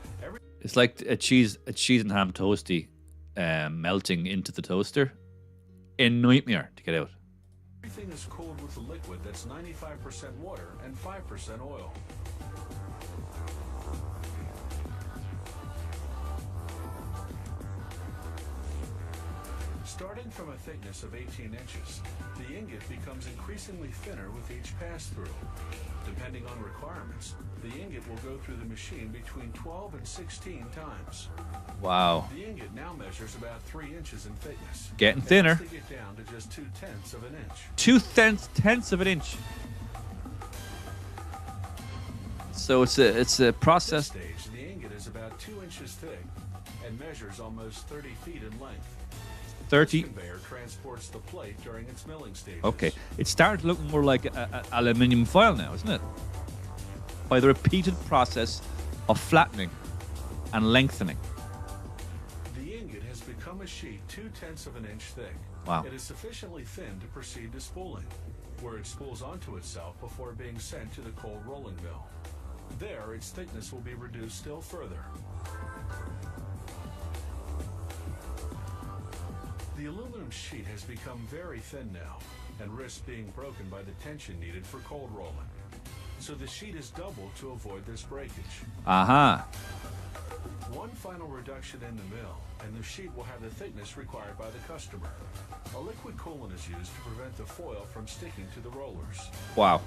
It's like a cheese and ham toasty melting into the toaster. A nightmare to get out. everything is cooled with a liquid that's 95% water and 5% oil. Starting from a thickness of 18 inches, the ingot becomes increasingly thinner with each pass-through. Depending on requirements, the ingot will go through the machine between 12 and 16 times. Wow. The ingot now measures about 3 inches in thickness. Getting thinner. It has to get down to just 2/10 of an inch. 2/10 of an inch. So it's a At process. this stage, the ingot is about 2 inches thick and measures almost 30 feet in length. 30. This conveyor transfers transports the plate during its milling stages. Okay, it's starting to look more like aluminium foil now, isn't it? By the repeated process of flattening and lengthening. The ingot has become a sheet 2/10 of an inch thick. Wow. It is sufficiently thin to proceed to spooling, where it spools onto itself before being sent to the cold rolling mill. There, its thickness will be reduced still further. The aluminum sheet has become very thin now and risks being broken by the tension needed for cold rolling. So the sheet is doubled to avoid this breakage. Aha. One final reduction in the mill, and the sheet will have the thickness required by the customer. A liquid coolant is used to prevent the foil from sticking to the rollers. Wow.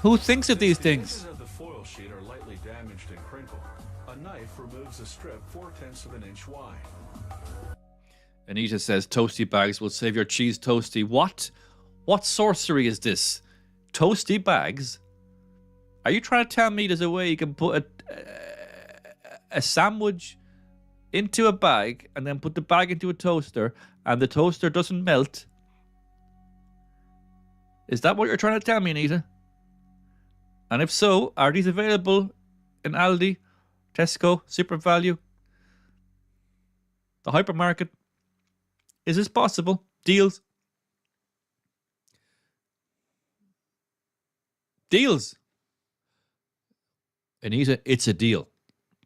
Who thinks of these The things? edges of the foil sheet are lightly damaged and crinkled. A knife removes a strip 4/10 of an inch wide. Anita says toasty bags will save your cheese toasty. What? What sorcery is this? Toasty bags? Are you trying to tell me there's a way you can put a sandwich into a bag and then put the bag into a toaster and the toaster doesn't melt? Is that what you're trying to tell me, Anita? And if so, are these available in Aldi, Tesco, Super Value, the hypermarket? Is this possible? Deals? Deals? Anita, it's a deal.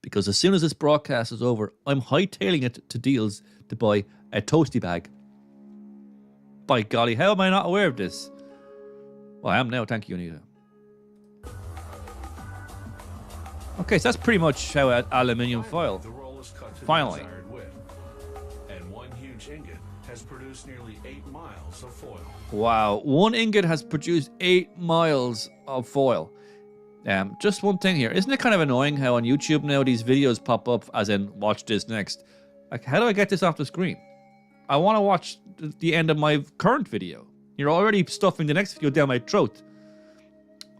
Because as soon as this broadcast is over, I'm hightailing it to Deals to buy a toasty bag. By golly, how am I not aware of this? Well, I am now, thank you, Anita. Okay, so that's pretty much how aluminium foil. The roll is cut to Finally. the desired width. And one huge ingot has produced nearly 8 miles of foil. Wow, one ingot has produced 8 miles of foil. Just one thing here. Isn't it kind of annoying how on YouTube now these videos pop up as in watch this next? Like, how do I get this off the screen? I want to watch the end of my current video. You're already stuffing the next video down my throat.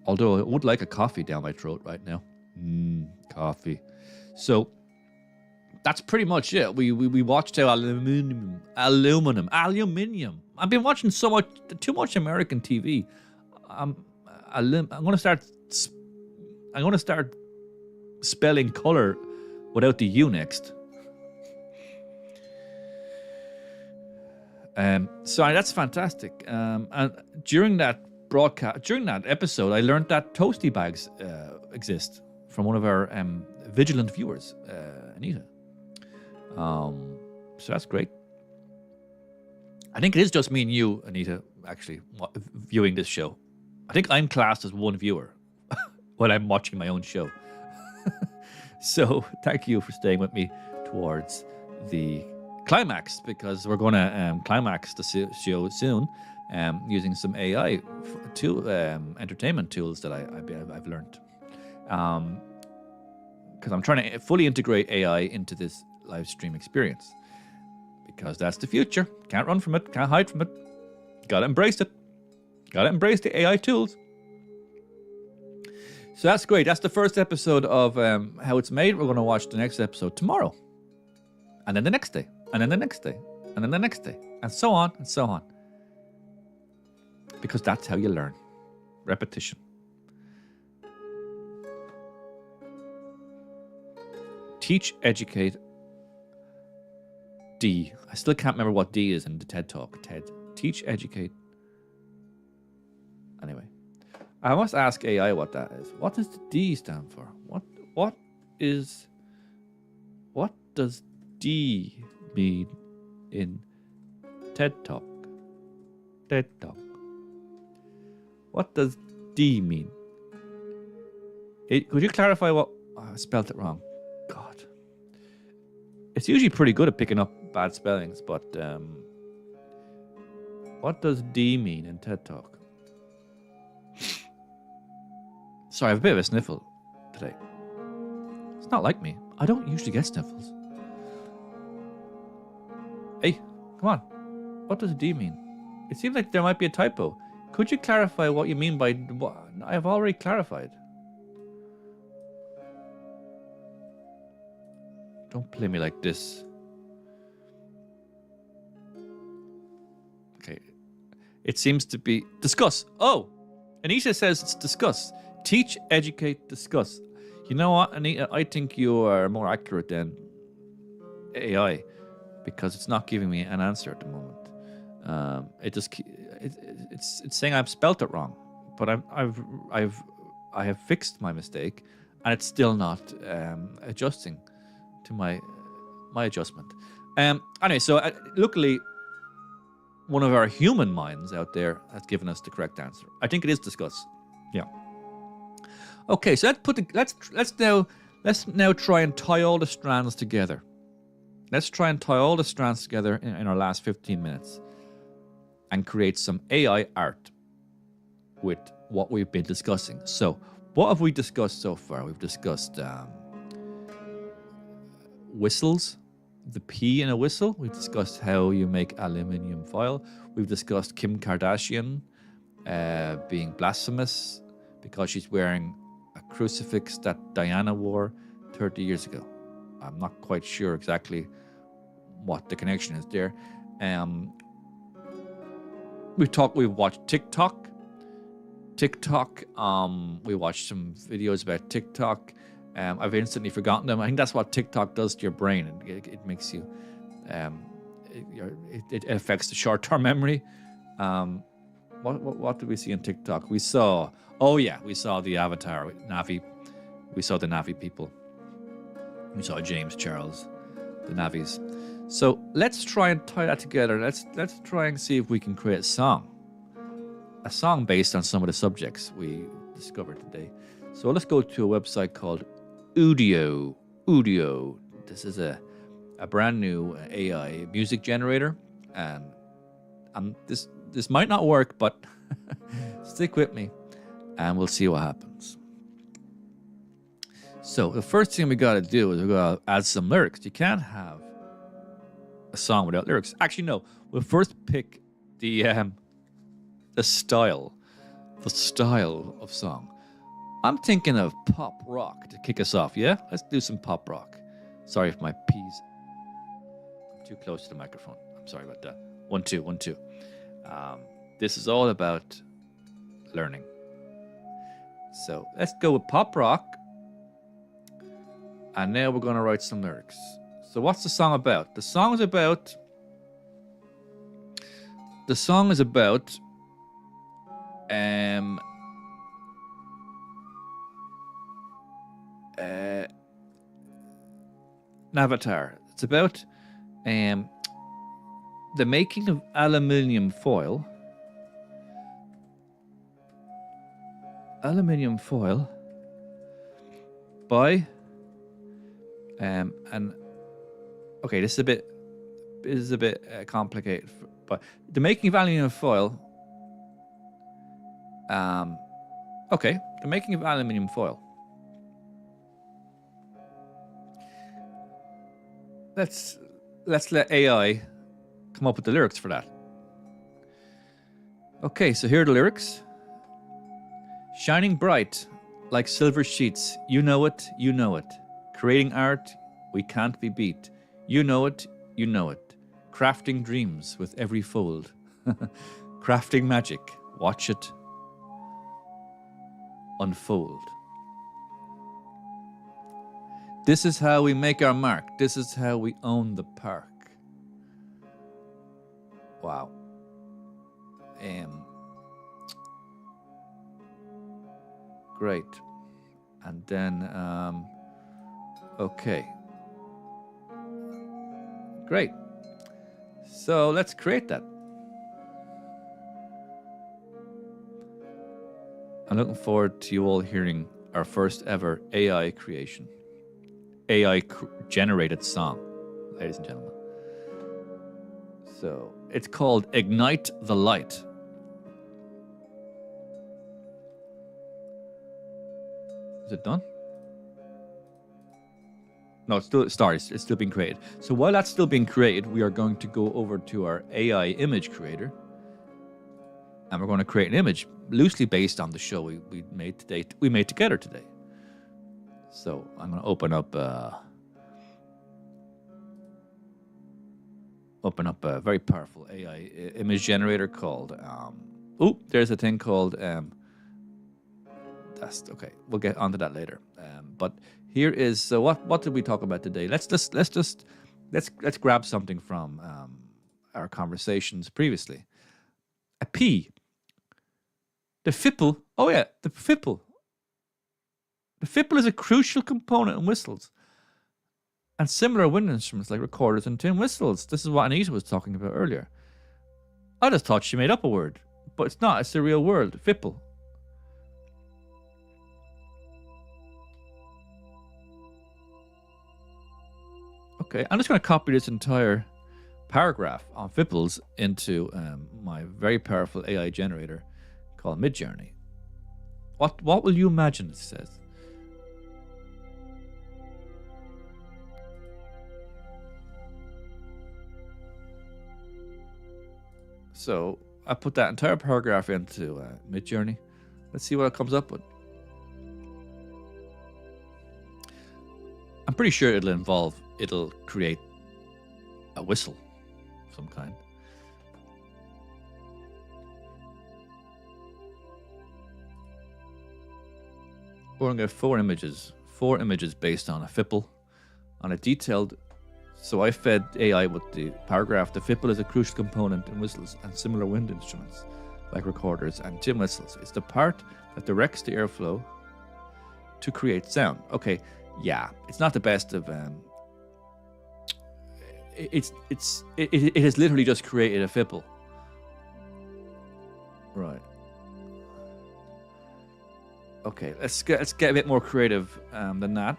Although I would like a coffee down my throat right now. Coffee. So that's pretty much it. We watched how aluminium. I've been watching too much American TV. I'm gonna start spelling color without the U next. So that's fantastic. And during that episode, I learned that toasty bags exist from one of our vigilant viewers, Anita. So that's great. I think it is just me and you, Anita, actually viewing this show. I think I'm classed as one viewer while I'm watching my own show. So thank you for staying with me towards the climax, because we're going to climax the show soon using some AI entertainment tools that I've learned. Because I'm trying to fully integrate AI into this live stream experience. Because that's the future. Can't run from it. Can't hide from it. Gotta embrace it. Gotta embrace the AI tools. So that's great. That's the first episode of how it's made. We're going to watch the next episode tomorrow. And then the next day. And then the next day. And then the next day. And so on and so on. Because that's how you learn. Repetition. Teach, educate, D. I still can't remember what D is in the TED Talk. Teach, educate. Anyway. I must ask AI what that is. What does the D stand for? What does D mean in TED Talk? TED Talk. What does D mean? Could you clarify what... Oh, I spelled it wrong. God. It's usually pretty good at picking up bad spellings, but... what does D mean in TED Talk? Sorry, I have a bit of a sniffle today. It's not like me. I don't usually get sniffles. Hey, come on. What does D mean? It seems like there might be a typo. Could you clarify what you mean by... I have already clarified. Don't play me like this. Okay. It seems to be discuss. Oh, Anita says it's discuss. Teach, educate, discuss. You know what, Anita? I think you are more accurate than AI because it's not giving me an answer at the moment. It's saying I've spelt it wrong, but I have fixed my mistake, and it's still not adjusting to my adjustment. Anyway, so luckily, one of our human minds out there has given us the correct answer. I think it is discuss. Yeah. Okay, so let's now try and tie all the strands together. Let's try and tie all the strands together in our last 15 minutes and create some AI art with what we've been discussing. So, what have we discussed so far? We've discussed whistles, the P in a whistle. We've discussed how you make aluminium foil. We've discussed Kim Kardashian being blasphemous because she's wearing a crucifix that Diana wore 30 years ago. I'm not quite sure exactly what the connection is there. We've watched TikTok. We watched some videos about TikTok. I've instantly forgotten them. I think that's what TikTok does to your brain. It makes you, it affects the short-term memory. What did we see on TikTok? We saw the Avatar Navi. We saw the Navi people. We saw James Charles, the Navis. So let's try and tie that together. Let's try and see if we can create a song based on some of the subjects we discovered today. So let's go to a website called Udio. This is a brand new AI music generator, and this might not work, but stick with me, and we'll see what happens. So the first thing we got to do is we got to add some lyrics. You can't have a song without lyrics. Actually, no. We'll first pick the style of song. I'm thinking of pop rock to kick us off. Yeah, let's do some pop rock. Sorry if my P's too close to the microphone. I'm sorry about that. 1 2 1 2. This is all about learning. So let's go with pop rock. And now we're going to write some lyrics. So what's the song about? The song is about Avatar. It's about the making of aluminium foil. By and okay, this is a bit complicated, but the making of aluminium foil. Okay, the making of aluminium foil. Let's let AI come up with the lyrics for that. Okay, so here are the lyrics. Shining bright like silver sheets, you know it. Creating art, we can't be beat. You know it. Crafting dreams with every fold. Crafting magic, watch it unfold. This is how we make our mark. This is how we own the park. Wow. Great. And then, okay. Great. So let's create that. I'm looking forward to you all hearing our first ever AI creation. AI generated song, ladies and gentlemen. So it's called Ignite the Light. Is it done? No, it's still being created. So while that's still being created, we are going to go over to our AI image creator. And we're going to create an image loosely based on the show we made today. We made together today. So I'm going to open up open up a very powerful AI image generator called. There's a thing called. That's okay. We'll get onto that later. But here is what did we talk about today? Let's grab something from our conversations previously. A P. The FIPPLE. Oh yeah, the FIPPLE. The FIPPLE is a crucial component in whistles and similar wind instruments like recorders and tin whistles. This is what Anita was talking about earlier. I just thought she made up a word, but it's not. It's the real word, FIPPLE. Okay, I'm just going to copy this entire paragraph on FIPPLEs into my very powerful AI generator called Midjourney. What will you imagine it says? So I put that entire paragraph into Midjourney. Let's see what it comes up with. I'm pretty sure it'll create a whistle of some kind. We're going to get four images based on a FIPPLE, on a detailed. So I fed AI with the paragraph. The FIPPLE is a crucial component in whistles and similar wind instruments, like recorders and tin whistles. It's the part that directs the airflow to create sound. Okay, yeah, it's not the best of. It has literally just created a FIPPLE. Right. Okay, let's get a bit more creative than that.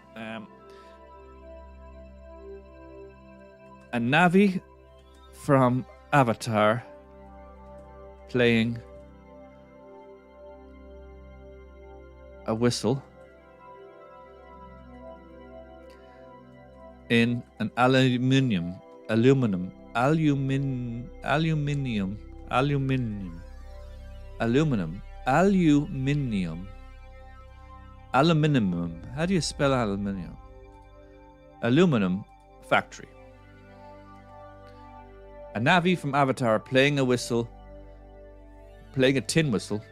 A Navi from Avatar playing a whistle in an aluminium how do you spell aluminium? Aluminum factory. A Navi from Avatar playing a tin whistle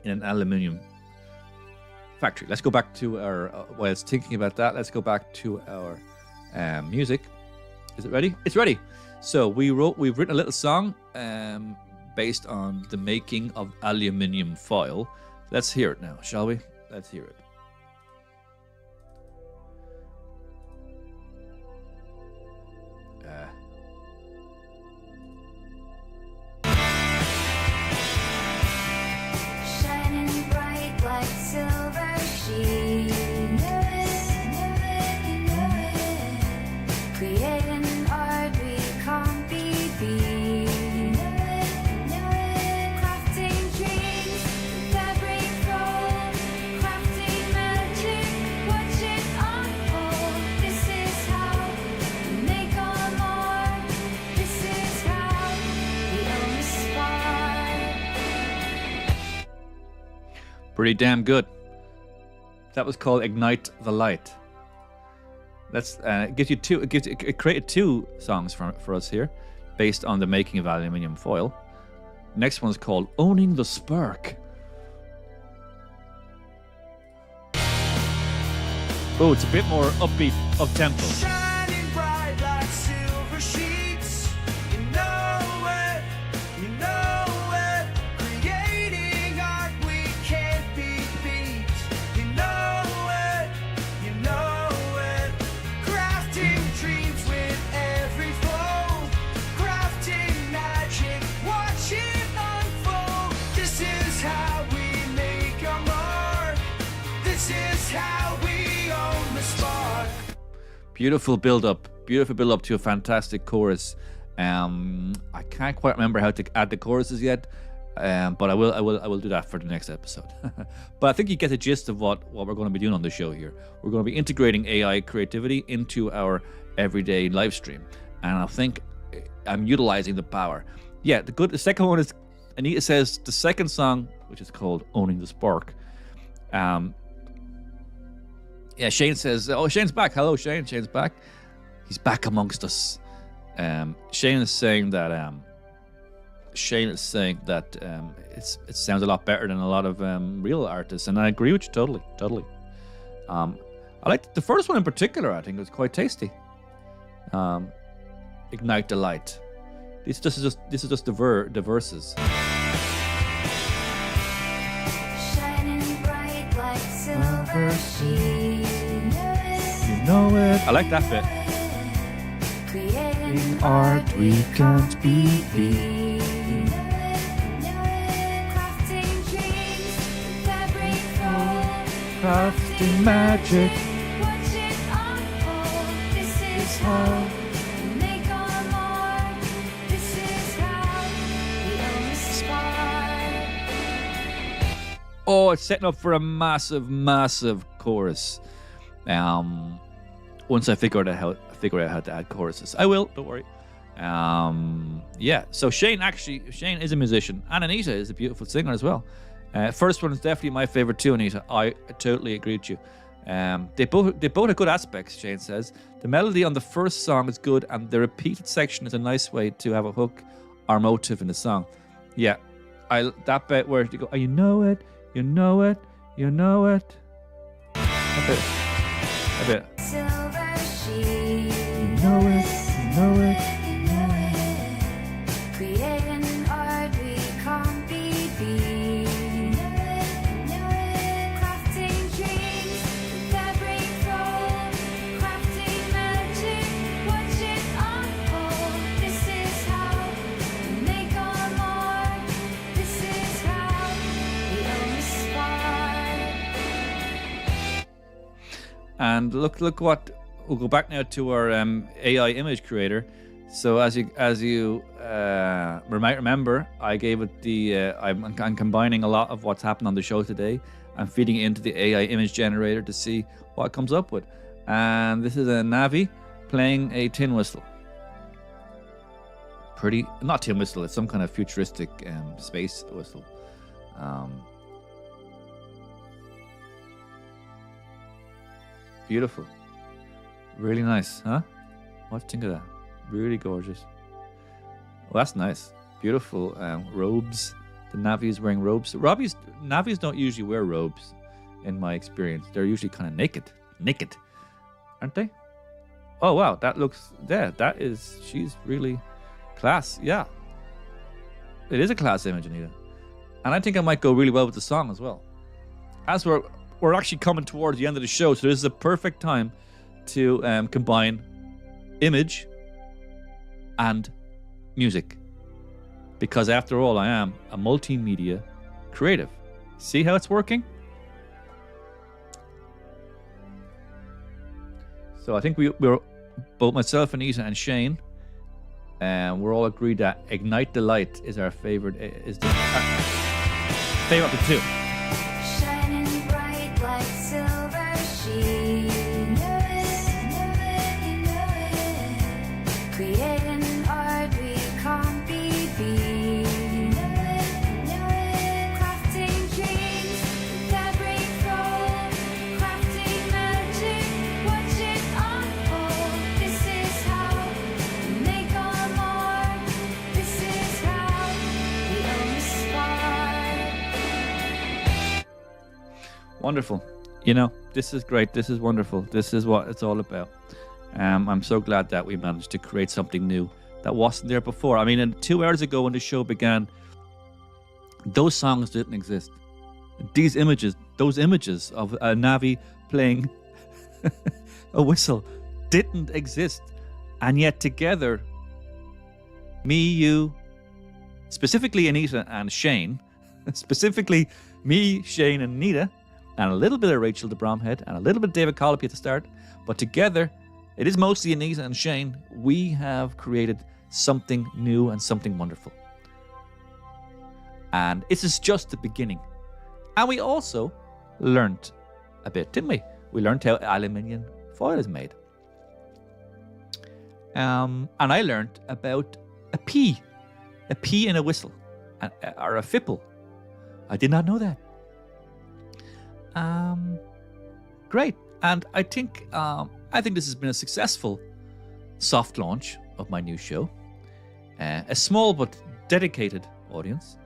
in an aluminium factory. Let's go back to our, while it's thinking about that, let's go back to our music. Is it ready? It's ready. So we've written a little song based on the making of aluminium foil. Let's hear it now, shall we? Let's hear it. Shining bright like silver sheet. Creating art we can't be beat. Crafting dreams, fabric fold, crafting magic, watch it unfold. This is how we make our mark. This is how we own the spark. Pretty damn good. That was called Ignite the Light. Let's it created two songs for us here based on the making of aluminium foil. Next one's called Owning the Spark. Oh, it's a bit more upbeat, up tempo. Shining bright like silver sheets. You know it, you know it. Creating art we can't be beat. You know it, you know it. Crafting dreams with every fold. Crafting magic, watch it unfold. This is how we make our mark. This is how we own the spark. Beautiful build up to a fantastic chorus. I can't quite remember how to add the choruses yet, but I will do that for the next episode. But I think you get the gist of what we're going to be doing on the show here. We're going to be integrating AI creativity into our everyday live stream, and I think I'm utilizing the power. Yeah, the second one is, Anita says the second song, which is called Owning the Spark, Yeah, Shane says, oh, Shane's back. Hello, Shane. Shane's back. He's back amongst us. Shane is saying that it sounds a lot better than a lot of real artists, and I agree with you totally. I liked the first one in particular. I think it was quite tasty. Ignite the light. This is just the verses. Shining bright like silver sheets. You know it. I like that bit. Creating art we can't be beat. crafting dreams that break through. Crafting magic. Watch it unfold. This is how we make our mark. This is how we own the spark. Oh, it's setting up for a massive chorus. Once I figure out how to add choruses, I will. Don't worry. Yeah. So Shane is a musician, and Anita is a beautiful singer as well. First one is definitely my favorite too, Anita. I totally agree with you. They both have good aspects. Shane says the melody on the first song is good, and the repeated section is a nice way to have a hook or motive in the song. Yeah, that bit where they go, oh, you know it. A bit. Silver sheets. You know it. Creating art we can't be beat. Crafting dreams that break through. Crafting magic, watch it unfold. This is how we make our mark. This is how we own the spark. And look what we'll go back now to our AI image creator. So as you might remember, I gave it the I'm combining a lot of what's happened on the show today. I'm feeding it into the AI image generator to see what it comes up with. And this is a Navi playing a tin whistle. Not tin whistle. It's some kind of futuristic space whistle. Beautiful. Really nice, huh? What do you think of that? Really gorgeous. Well, that's nice. Beautiful robes. The Navi is wearing robes. Navis don't usually wear robes, in my experience. They're usually kind of naked, aren't they? Oh wow, she's really class. Yeah, it is a class image, Anita, and I think it might go really well with the song as well. As we're actually coming towards the end of the show, so this is a perfect time to combine image and music, because after all, I am a multimedia creative. See how it's working? So I think we're both myself, Anita, and Shane, and we're all agreed that Ignite the Light is our favorite. Is the favorite of the two. Shining bright like silver sheets. Creating art we can't be beat. Crafting dreams that break through. Crafting magic, watch it unfold. This is how we make our mark. This is how we own the spark. Wonderful. You know, this is great. This is wonderful. This is what it's all about. I'm so glad that we managed to create something new that wasn't there before. I mean, 2 hours ago when the show began, those songs didn't exist. Those images of a Navi playing a whistle didn't exist. And yet together, me, you, specifically Anita and Shane, specifically me, Shane and Anita, and a little bit of Rachel de Bromhead and a little bit of David Colopy at the start, but together, it is mostly Anita and Shane. We have created something new and something wonderful. And this is just the beginning. And we also learned a bit, didn't we? We learned how aluminium foil is made. And I learned about a P in a whistle, or a FIPPLE. I did not know that. Great. And I think this has been a successful soft launch of my new show. A small but dedicated audience.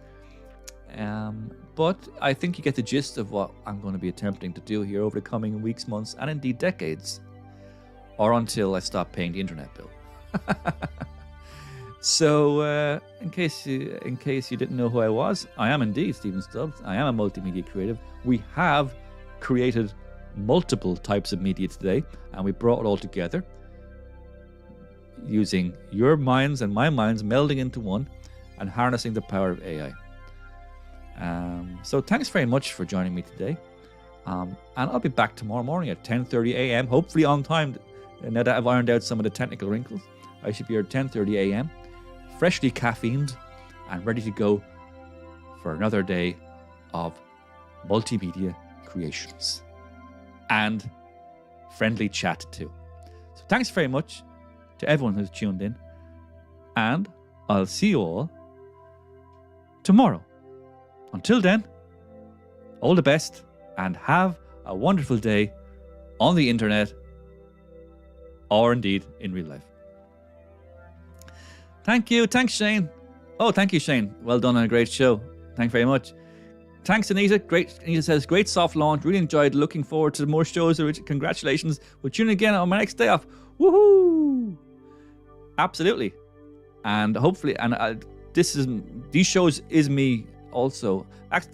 But I think you get the gist of what I'm going to be attempting to do here over the coming weeks, months, and indeed decades, or until I stop paying the internet bill. So, in case you didn't know who I was, I am indeed Stephen Stubbs. I am a multimedia creative. We have created multiple types of media today, and we brought it all together using your minds and my minds melding into one and harnessing the power of AI. So thanks very much for joining me today. And I'll be back tomorrow morning at 10:30 a.m., hopefully on time. Now that I've ironed out some of the technical wrinkles, I should be here at 10:30 a.m., freshly caffeined and ready to go for another day of multimedia creations and friendly chat too. So thanks very much to everyone who's tuned in, and I'll see you all tomorrow. Until then, all the best and have a wonderful day on the internet or indeed in real life. Thank you. Thanks, Shane. Oh, thank you, Shane. Well done on a great show. Thanks very much. Thanks, Anita. Great. Anita says, great soft launch. Really enjoyed. Looking forward to more shows. Congratulations. We'll tune in again on my next day off. Woohoo! Absolutely. And hopefully, these shows is me also.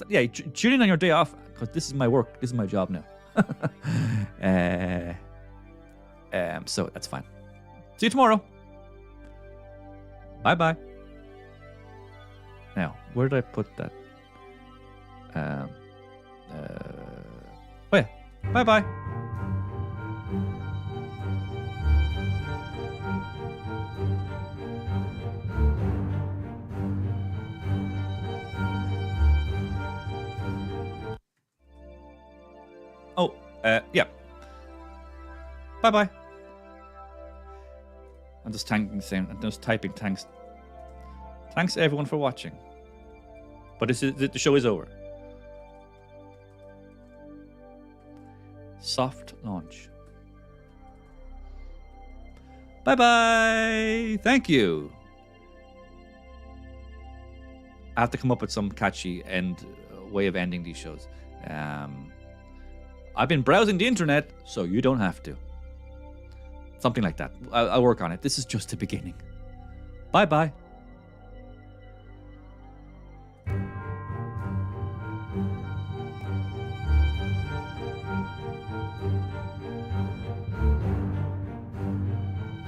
Yeah, tune in on your day off because this is my work. This is my job now. So that's fine. See you tomorrow. Bye-bye. Now, where did I put that? Oh yeah. Bye-bye. Oh, yeah. Bye-bye. I'm just typing thanks. Thanks everyone for watching. But the show is over. Soft launch. Bye-bye. Thank you. I have to come up with some catchy way of ending these shows. I've been browsing the internet, so you don't have to. Something like that. I'll work on it. This is just the beginning. Bye-bye.